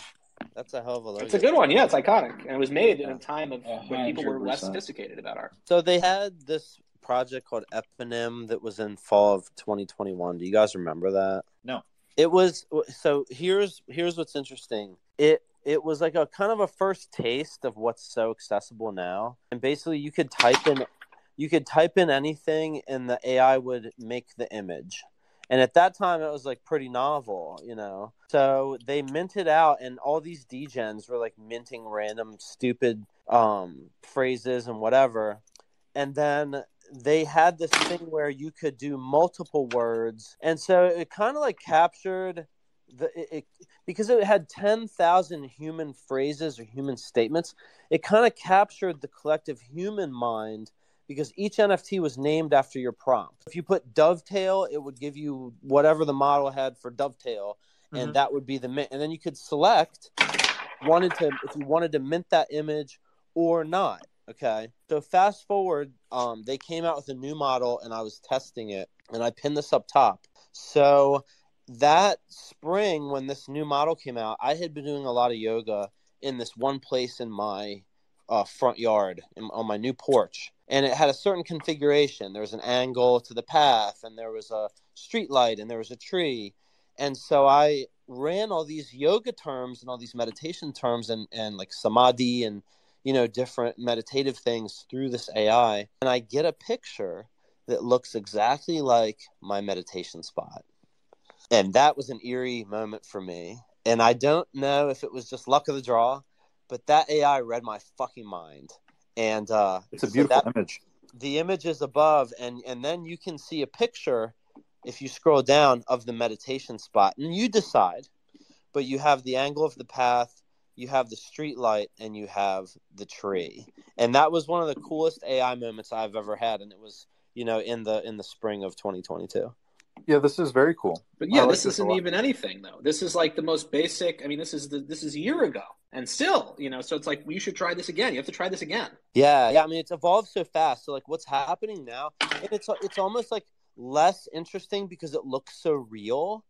Speaker 4: That's a hell of a logo.
Speaker 1: It's a good one. Yeah, it's iconic. And it was made in a time of when people were
Speaker 5: 100%.
Speaker 1: less sophisticated about art.
Speaker 4: So they had this project called Eponym that was in fall of 2021. Do you guys remember that?
Speaker 2: No.
Speaker 4: It was, so here's what's interesting. It was like a kind of a first taste of what's so accessible now. And basically you could type in anything and the AI would make the image. And at that time, it was like pretty novel, So they minted out, and all these degens were like minting random stupid phrases and whatever. And then they had this thing where you could do multiple words, and so it kind of like captured because it had 10,000 human phrases or human statements. It kind of captured the collective human mind, because each NFT was named after your prompt. If you put dovetail, it would give you whatever the model had for dovetail, and that would be the mint. And then you could select if you wanted to mint that image or not. Okay. So fast forward, they came out with a new model, and I was testing it, and I pinned this up top. So that spring, when this new model came out, I had been doing a lot of yoga in this one place in my front yard on my new porch. And it had a certain configuration. There was an angle to the path, and there was a street light, and there was a tree. And so I ran all these yoga terms and all these meditation terms and like samadhi and, different meditative things through this AI. And I get a picture that looks exactly like my meditation spot. And that was an eerie moment for me. And I don't know if it was just luck of the draw, but that AI read my fucking mind. And
Speaker 2: it's a beautiful image.
Speaker 4: The image is above, and then you can see a picture, if you scroll down, of the meditation spot. And you decide, but you have the angle of the path, you have the street light, and you have the tree. And that was one of the coolest AI moments I've ever had, and it was, in the spring of 2022.
Speaker 2: Yeah, this is very cool.
Speaker 1: But yeah, this isn't even anything though. This is like the most basic. I mean, this is a year ago, and still, so it's like we should try this again. You have to try this again.
Speaker 4: Yeah. I mean, it's evolved so fast. So like, what's happening now? And it's almost like less interesting because it looks so real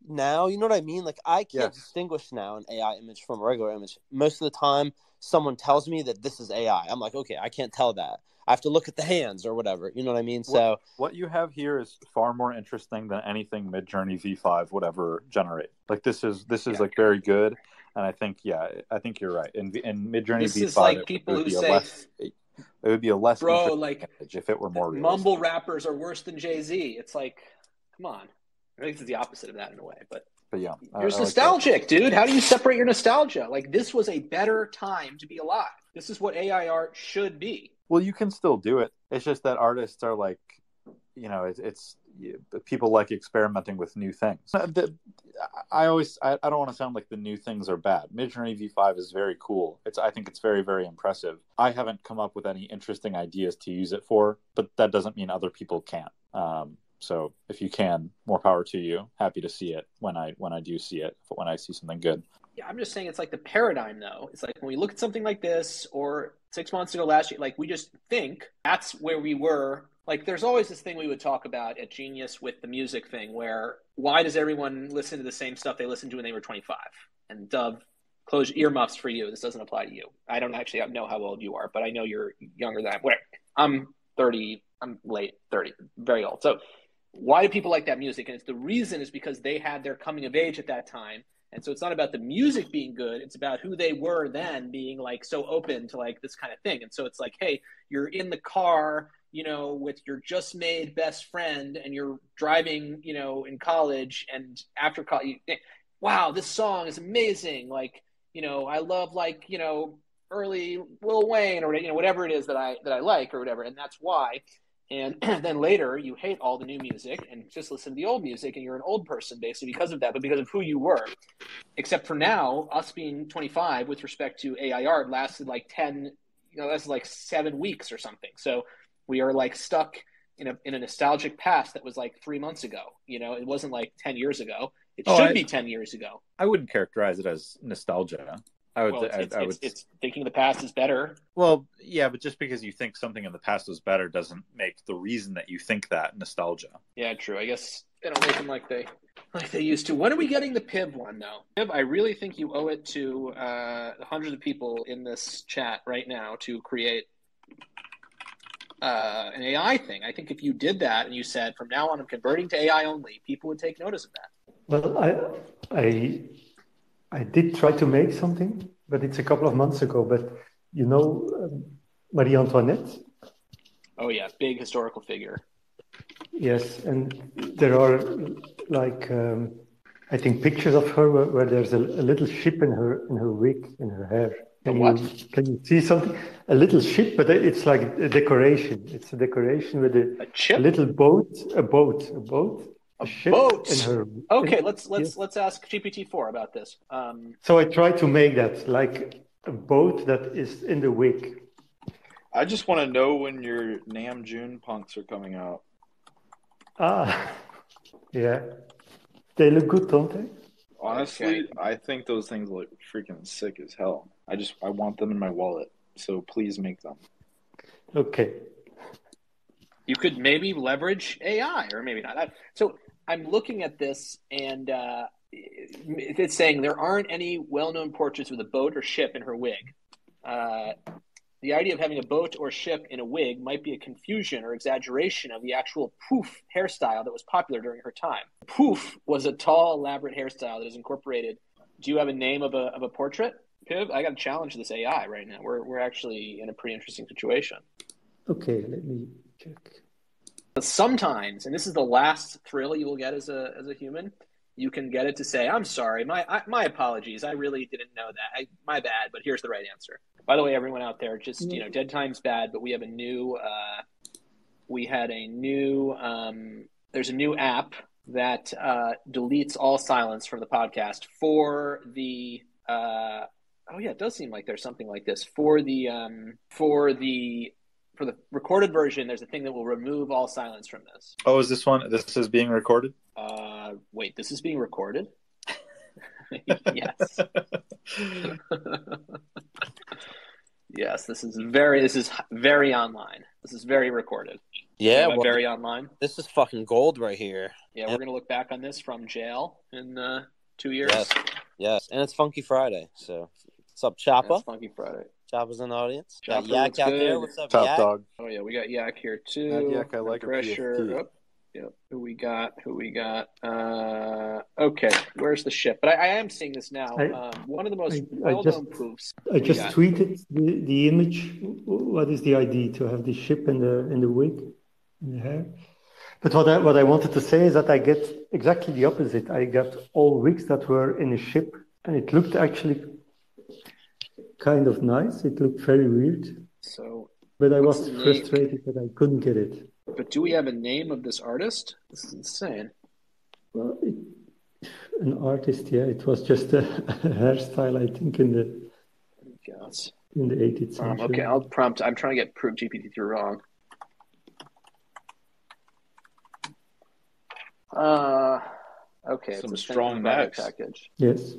Speaker 4: now. You know what I mean? Like, I can't distinguish now an AI image from a regular image. Most of the time, someone tells me that this is AI. I'm like, okay, I can't tell that. I have to look at the hands or whatever. You know what I mean? So
Speaker 2: what you have here is far more interesting than anything Midjourney V5 would ever generate. Like this is like very good, and I think you're right. In Midjourney
Speaker 1: this
Speaker 2: V5,
Speaker 1: is like people who say
Speaker 2: it would be a less
Speaker 1: like
Speaker 2: image if it were more realistic.
Speaker 1: Mumble rappers are worse than Jay-Z. It's like, come on. I think it's the opposite of that in a way, but
Speaker 2: yeah,
Speaker 1: you're nostalgic, dude. How do you separate your nostalgia? Like, this was a better time to be alive. This is what AI art should be.
Speaker 2: Well, you can still do it. It's just that artists are like, it's people like experimenting with new things. I don't want to sound like the new things are bad. Midjourney V5 is very cool. I think it's very, very impressive. I haven't come up with any interesting ideas to use it for, but that doesn't mean other people can't. So if you can, more power to you. Happy to see it when I do see it, when I see something good.
Speaker 1: Yeah, I'm just saying it's like the paradigm, though. It's like when we look at something like this, or 6 months ago, last year, like we just think that's where we were. Like there's always this thing we would talk about at Genius with the music thing, where why does everyone listen to the same stuff they listened to when they were 25? And Dove, close earmuffs for you. This doesn't apply to you. I don't actually know how old you are, but I know you're younger than I am. Whatever. I'm 30. I'm late 30, very old. So why do people like that music? And the reason is because they had their coming of age at that time. And so it's not about the music being good. It's about who they were then being like so open to like this kind of thing. And so it's like, hey, you're in the car, with your just made best friend, and you're driving, in college, and after college, you think, wow, this song is amazing. Like, I love like, early Lil Wayne or, whatever it is that I like or whatever. And that's why. And then later you hate all the new music and just listen to the old music, and you're an old person basically because of that, but because of who you were. Except for now, us being 25 with respect to AI art lasted like 7 weeks or something. So we are like stuck in a nostalgic past that was like 3 months ago. It wasn't like 10 years ago. It should be 10 years ago.
Speaker 2: I wouldn't characterize it as nostalgia.
Speaker 1: It's thinking the past is better.
Speaker 2: Well, yeah, but just because you think something in the past was better doesn't make the reason that you think that nostalgia.
Speaker 1: Yeah, true. I guess they don't make them like they used to. When are we getting the Piv one now? Piv, I really think you owe it to hundreds of people in this chat right now to create an AI thing. I think if you did that and you said, from now on, I'm converting to AI only, people would take notice of that.
Speaker 3: Well, I did try to make something, but it's a couple of months ago. But Marie Antoinette?
Speaker 1: Oh, yeah, big historical figure.
Speaker 3: Yes, and there are I think pictures of her where there's a little ship in her wig, in her hair. Can you see something? A little ship, but it's like a decoration. It's a decoration with a little boat, a boat. A
Speaker 1: boat.
Speaker 3: In her.
Speaker 1: Okay, let's ask GPT-4 about this.
Speaker 3: So I tried to make that like a boat that is in the wig.
Speaker 5: I just want to know when your Nam June punks are coming out.
Speaker 3: Yeah, they look good, don't they?
Speaker 5: Honestly, I think those things look freaking sick as hell. I want them in my wallet, so please make them.
Speaker 3: Okay.
Speaker 1: You could maybe leverage AI, or maybe not. So I'm looking at this, and it's saying there aren't any well-known portraits with a boat or ship in her wig. The idea of having a boat or ship in a wig might be a confusion or exaggeration of the actual poof hairstyle that was popular during her time. Poof was a tall, elaborate hairstyle that is incorporated. Do you have a name of a portrait, Piv? I got to challenge this AI right now. We're actually in a pretty interesting situation.
Speaker 3: Okay, let me check.
Speaker 1: But sometimes, and this is the last thrill you will get as a human, you can get it to say, "I'm sorry, my apologies. I really didn't know that. My bad. But here's the right answer." By the way, everyone out there, just dead time's bad, but we have a new. There's a new app that deletes all silence from the podcast for the. It does seem like there's something like this for the recorded version. There's a thing that will remove all silence from this.
Speaker 2: Oh, is this one? This is being recorded?
Speaker 1: Wait, this is being recorded? Yes. Yes, this is very online. This is very recorded.
Speaker 4: Yeah,
Speaker 1: very online.
Speaker 4: This is fucking gold right here.
Speaker 1: Yeah, we're gonna look back on this from jail in 2 years.
Speaker 4: Yes, and it's Funky Friday. So, what's up, Choppa?
Speaker 1: It's Funky Friday.
Speaker 4: Choppa's in the audience.
Speaker 1: Chopper,
Speaker 4: got Yak out there. What's up,
Speaker 2: Top
Speaker 4: Yak?
Speaker 2: dog.
Speaker 1: Oh yeah, we got Yak here too.
Speaker 2: Yak, I like
Speaker 1: pressure. Oh, yep. Who we got? Okay, where's the ship? But I am seeing this now. One of the most well-known poofs.
Speaker 3: I just tweeted the image. What is the ID to have the ship in the wig, in the hair? But what I wanted to say is that I get exactly the opposite. I got all wigs that were in a ship, and it looked actually kind of nice. It looked very weird. But I was frustrated that I couldn't get it.
Speaker 1: But do we have a name of this artist? This is insane.
Speaker 3: Well, an artist, yeah. It was just a hairstyle, I think, in the 18th century.
Speaker 1: Okay, I'll prompt. I'm trying to get GPT-3 wrong. Okay,
Speaker 5: some
Speaker 1: it's a
Speaker 5: strong necks
Speaker 3: package. Yes.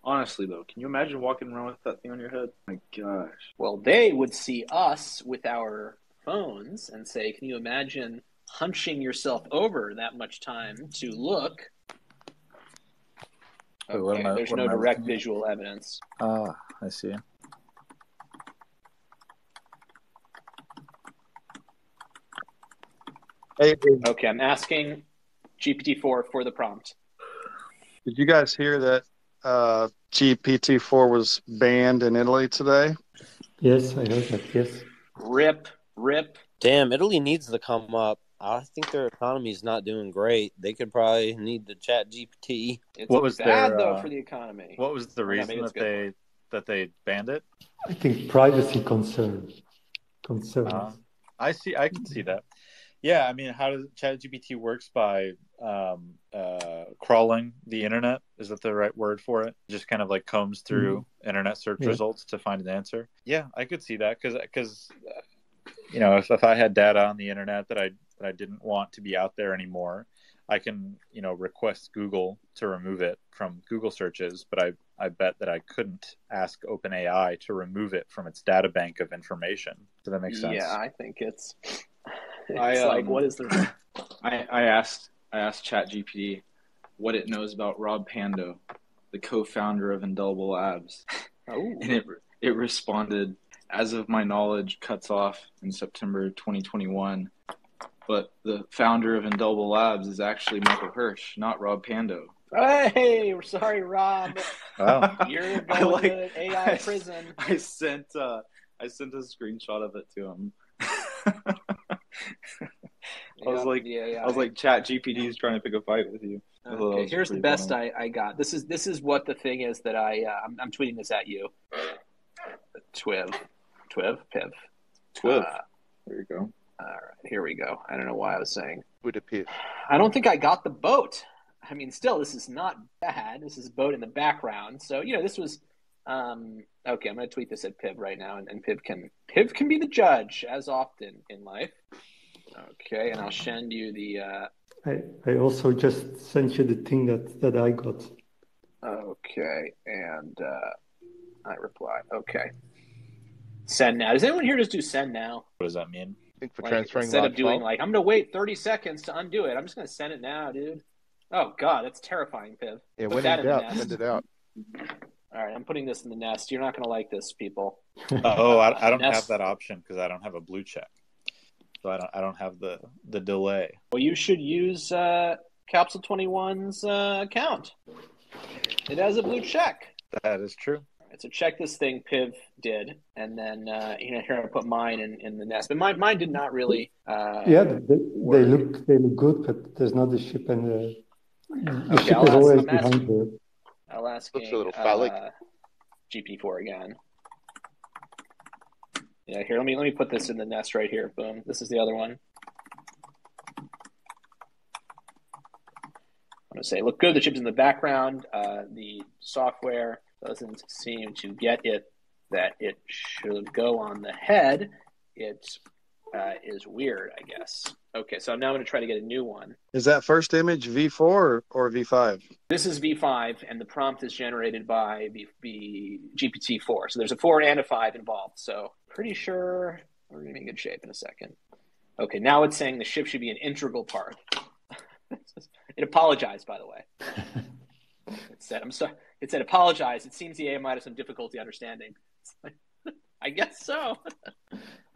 Speaker 5: Honestly, though, can you imagine walking around with that thing on your head? Oh my gosh.
Speaker 1: Well, they would see us with our phones and say, "Can you imagine hunching yourself over that much time to look?" Okay, there's no direct visual evidence.
Speaker 2: I see.
Speaker 1: Okay, I'm asking GPT-4 for the prompt.
Speaker 6: Did you guys hear that GPT-4 was banned in Italy today?
Speaker 3: Yes, I heard that, yes.
Speaker 1: Rip.
Speaker 4: Damn, Italy needs to come up. I think their economy is not doing great. They could probably need to chat GPT.
Speaker 1: It's bad, though, for the economy.
Speaker 2: What was the reason that they banned it?
Speaker 3: I think privacy concerns.
Speaker 2: I can see that. Yeah, I mean, how does ChatGPT works by crawling the internet? Is that the right word for it? Just kind of like combs through internet search results to find an answer. Yeah, I could see that because if I had data on the internet that I didn't want to be out there anymore, I can request Google to remove it from Google searches, but I bet that I couldn't ask OpenAI to remove it from its data bank of information. Does that make sense?
Speaker 1: Yeah, I think it's like, what is the...
Speaker 5: I asked ChatGPT what it knows about Rob Pando, the co-founder of Indelible Labs.
Speaker 1: Oh.
Speaker 5: And it responded, as of my knowledge, cuts off in September 2021. But the founder of Indelible Labs is actually Michael Hirsch, not Rob Pando.
Speaker 1: Hey, we're sorry, Rob.
Speaker 2: Wow.
Speaker 1: You're going to AI prison.
Speaker 5: I sent a screenshot of it to him. I was like, ChatGPT is trying to pick a fight with you.
Speaker 1: Okay, here's the best I got. This is what the thing is that I'm tweeting this at you. Piv.
Speaker 5: There you go.
Speaker 1: All right, here we go. I don't know why I was saying.
Speaker 7: Would appear.
Speaker 1: I don't think I got the boat. I mean, still, this is not bad. This is a boat in the background. So, this was okay. I'm going to tweet this at Piv right now, and Piv can be the judge, as often in life. Okay, and I'll send you the.
Speaker 3: I also just sent you the thing that I got.
Speaker 1: Okay, and I reply. Okay, send now. Does anyone here just do send now?
Speaker 2: What does that mean?
Speaker 7: I think for transferring
Speaker 1: instead of doing
Speaker 7: file.
Speaker 1: I'm going to wait 30 seconds to undo it. I'm just going to send it now, dude. Oh God, that's terrifying, Piv.
Speaker 7: Yeah,
Speaker 1: Put
Speaker 7: when
Speaker 1: that
Speaker 7: in
Speaker 1: in the
Speaker 7: doubt,
Speaker 1: nest.
Speaker 7: send it out.
Speaker 1: All right, I'm putting this in the nest. You're not going to like this, people.
Speaker 2: Oh, I don't
Speaker 1: Nest.
Speaker 2: have that option because I don't have a blue check, so I don't have the delay.
Speaker 1: Well, you should use Capsule 21's account. It has a blue check.
Speaker 2: That is true.
Speaker 1: All right, so check this thing Piv did, and then here I put mine in the nest. But mine did not really.
Speaker 3: Yeah, they look good, but there's not the ship, and the ship
Speaker 1: I'll
Speaker 3: is always
Speaker 1: I'm asking-
Speaker 3: behind her.
Speaker 1: I'll ask
Speaker 7: Looks a little phallic.
Speaker 1: GP4 again. Yeah, here. Let me put this in the nest right here. Boom. This is the other one. I'm gonna say, look good. The chip's in the background. The software doesn't seem to get it that it should go on the head. It is weird, I guess. Okay, so now I'm going to try to get a new one.
Speaker 6: Is that first image V4 or V5?
Speaker 1: This is V5, and the prompt is generated by GPT-4. So there's a 4 and a 5 involved. So pretty sure we're going to be in good shape in a second. Okay, now it's saying the ship should be an integral part. It apologized, by the way. It said, I'm sorry. It said, apologize. It seems the AI might have some difficulty understanding. It's like, I guess so.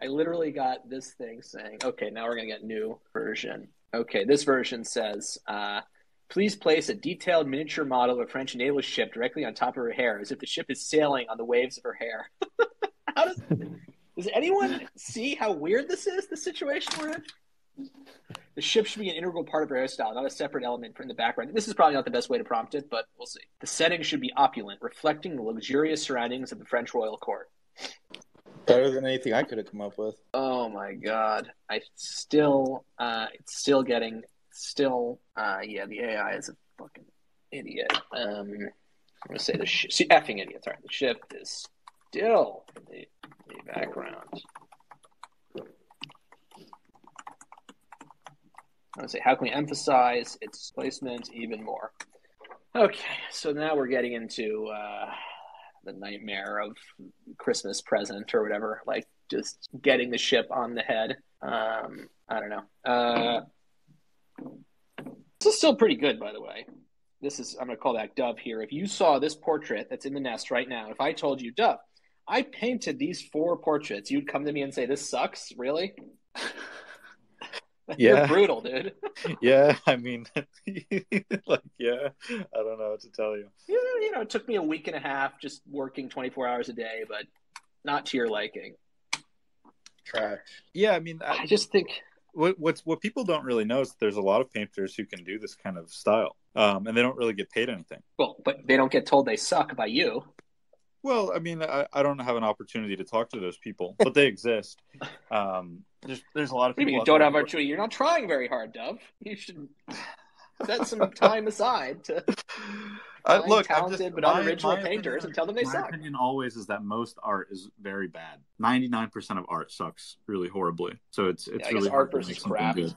Speaker 1: I literally got this thing saying, okay, now we're going to get new version. Okay, this version says, please place a detailed miniature model of a French naval ship directly on top of her hair, as if the ship is sailing on the waves of her hair. Does anyone see how weird this is, the situation we're in? The ship should be an integral part of her hairstyle, not a separate element in the background. This is probably not the best way to prompt it, but we'll see. The setting should be opulent, reflecting the luxurious surroundings of the French royal court.
Speaker 8: Better than anything I could have come up with.
Speaker 1: Oh my God. It's still getting, yeah, the AI is a fucking idiot. I'm going to say effing idiot. Sorry. The ship is still in the background. I'm going to say, how can we emphasize its placement even more? Okay, so now we're getting into the nightmare of Christmas present or whatever, like just getting the ship on the head. I don't know. This is still pretty good, by the way. I'm going to call that Dove here. If you saw this portrait that's in the nest right now, if I told you, Dove, I painted these 4 portraits, you'd come to me and say, this sucks? Really?
Speaker 2: Yeah.
Speaker 1: You're brutal, dude.
Speaker 2: Yeah, I mean, like, yeah, I don't know what to tell you.
Speaker 1: Yeah, it took me a week and a half just working 24 hours a day, but not to your liking.
Speaker 8: Trash.
Speaker 2: Yeah, I mean,
Speaker 1: I just think
Speaker 2: what people don't really know is that there's a lot of painters who can do this kind of style, and they don't really get paid anything.
Speaker 1: Well, but they don't get told they suck by you.
Speaker 2: Well, I mean, I don't have an opportunity to talk to those people, but they exist. there's a lot of
Speaker 1: What do you
Speaker 2: people.
Speaker 1: mean you
Speaker 2: out
Speaker 1: don't
Speaker 2: there
Speaker 1: have
Speaker 2: who-
Speaker 1: archery? You're not trying very hard, Dove. You should set some time aside to find
Speaker 2: Look,
Speaker 1: talented but unoriginal painters and tell them they
Speaker 2: my
Speaker 1: suck.
Speaker 2: opinion always is that most art is very bad. 99% of art sucks really horribly. So it's
Speaker 1: I guess
Speaker 2: really
Speaker 1: art
Speaker 2: hard to
Speaker 1: versus
Speaker 2: make something
Speaker 1: craft.
Speaker 2: good.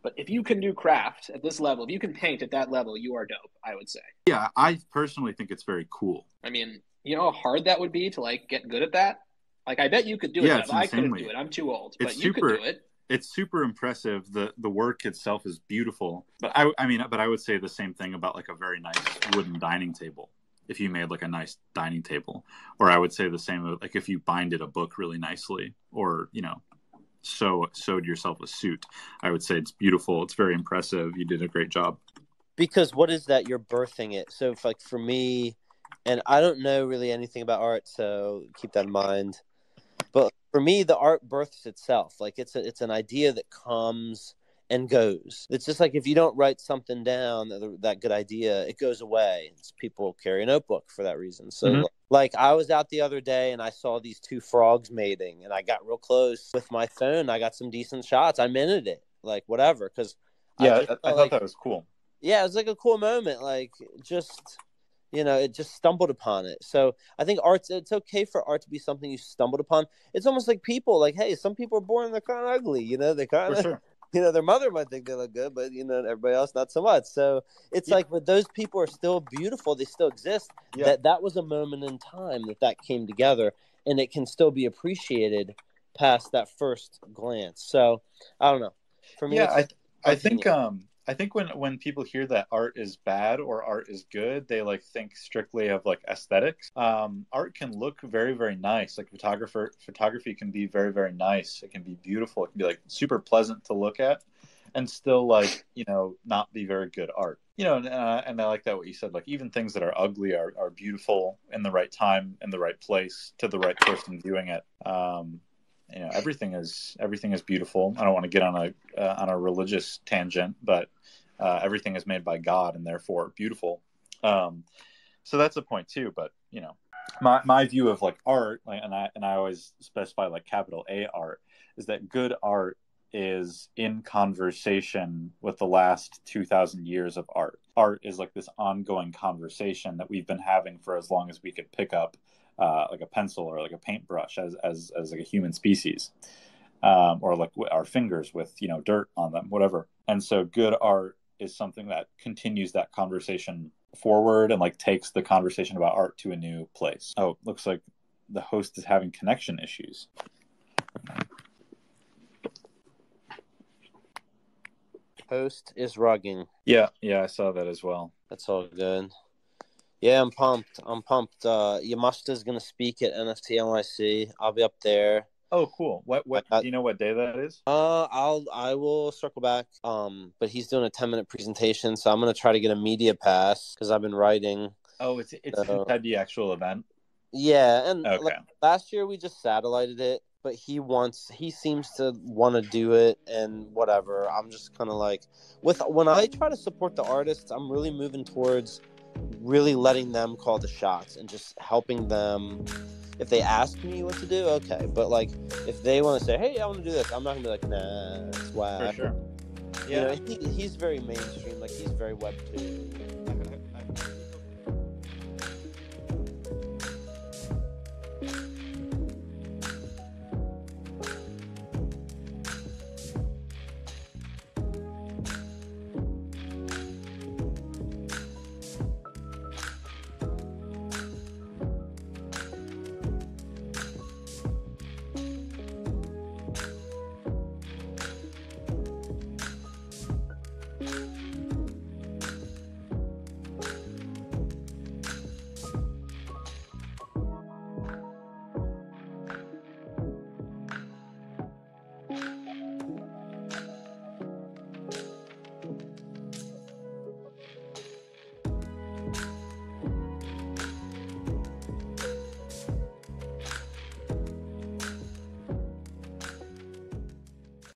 Speaker 1: But if you can do craft at this level, if you can paint at that level, you are dope, I would say.
Speaker 2: Yeah, I personally think it's very cool.
Speaker 1: I mean, you know how hard that would be to like get good at that? Like I bet you could do it.
Speaker 2: Yeah,
Speaker 1: Dove.
Speaker 2: it's
Speaker 1: I couldn't
Speaker 2: insanely-
Speaker 1: do it. I'm too old. But
Speaker 2: it's
Speaker 1: you
Speaker 2: super-
Speaker 1: could do it.
Speaker 2: It's super impressive. The work itself is beautiful. But I would say the same thing about like a very nice wooden dining table. If you made like a nice dining table, or I would say the same like if you binded a book really nicely, or sewed yourself a suit, I would say it's beautiful. It's very impressive. You did a great job.
Speaker 4: Because what is that? You're birthing it. So if, like, for me, and I don't know really anything about art, so keep that in mind. But for me, the art births itself. Like it's an idea that comes and goes. It's just like if you don't write something down, that good idea, it goes away. People carry a notebook for that reason. So like I was out the other day and I saw these two frogs mating, and I got real close with my phone. I got some decent shots. I minted it, like whatever, because
Speaker 2: I thought that was cool.
Speaker 4: Yeah, it was like a cool moment. Like just, it just stumbled upon it. So I think it's okay for art to be something you stumbled upon. It's almost like people. Like, hey, some people are born, they're kind of ugly. They kind of,
Speaker 2: For sure.
Speaker 4: their mother might think they look good, but everybody else not so much. So it's like, but those people are still beautiful. They still exist.
Speaker 2: Yeah.
Speaker 4: That was a moment in time that came together, and it can still be appreciated past that first glance. So I don't know. For me,
Speaker 2: I think when people hear that art is bad or art is good, they like think strictly of like aesthetics. Art can look very, very nice. Like photography can be very, very nice. It can be beautiful. It can be like super pleasant to look at, and still like not be very good art. And I like that what you said. Like even things that are ugly are beautiful in the right time, in the right place, to the right person viewing it. Everything is beautiful. I don't want to get on a religious tangent, but everything is made by God and therefore beautiful. So that's a point too. But my view of like art, like, and I always specify like capital A art, is that good art is in conversation with the last 2,000 years of art. Art is like this ongoing conversation that we've been having for as long as we could pick up like a pencil or like a paintbrush as like a human species, or like our fingers with dirt on them, whatever. And so good art is something that continues that conversation forward and like takes the conversation about art to a new place. Oh, looks like the host is having connection issues.
Speaker 4: Host is rugging.
Speaker 2: Yeah, I saw that as well.
Speaker 4: That's all good. Yeah, I'm pumped. Yamashita's gonna speak at NFT NYC. I'll be up there.
Speaker 2: Oh, cool. What do you know what day that is?
Speaker 4: I will circle back. But he's doing a 10-minute presentation, so I'm gonna try to get a media pass because I've been writing.
Speaker 2: Oh, it's at the actual event.
Speaker 4: Yeah, and
Speaker 2: okay.
Speaker 4: Like, last year we just satellited it, but he seems to want to do it and whatever. I'm just kind of like, when I try to support the artists, I'm really moving towards really letting them call the shots and just helping them. If they ask me what to do, okay, but like if they want to say, hey, I want to do this, I'm not gonna be like, nah, it's whack.
Speaker 2: For sure. Yeah,
Speaker 4: he's very mainstream, like he's very Web 2.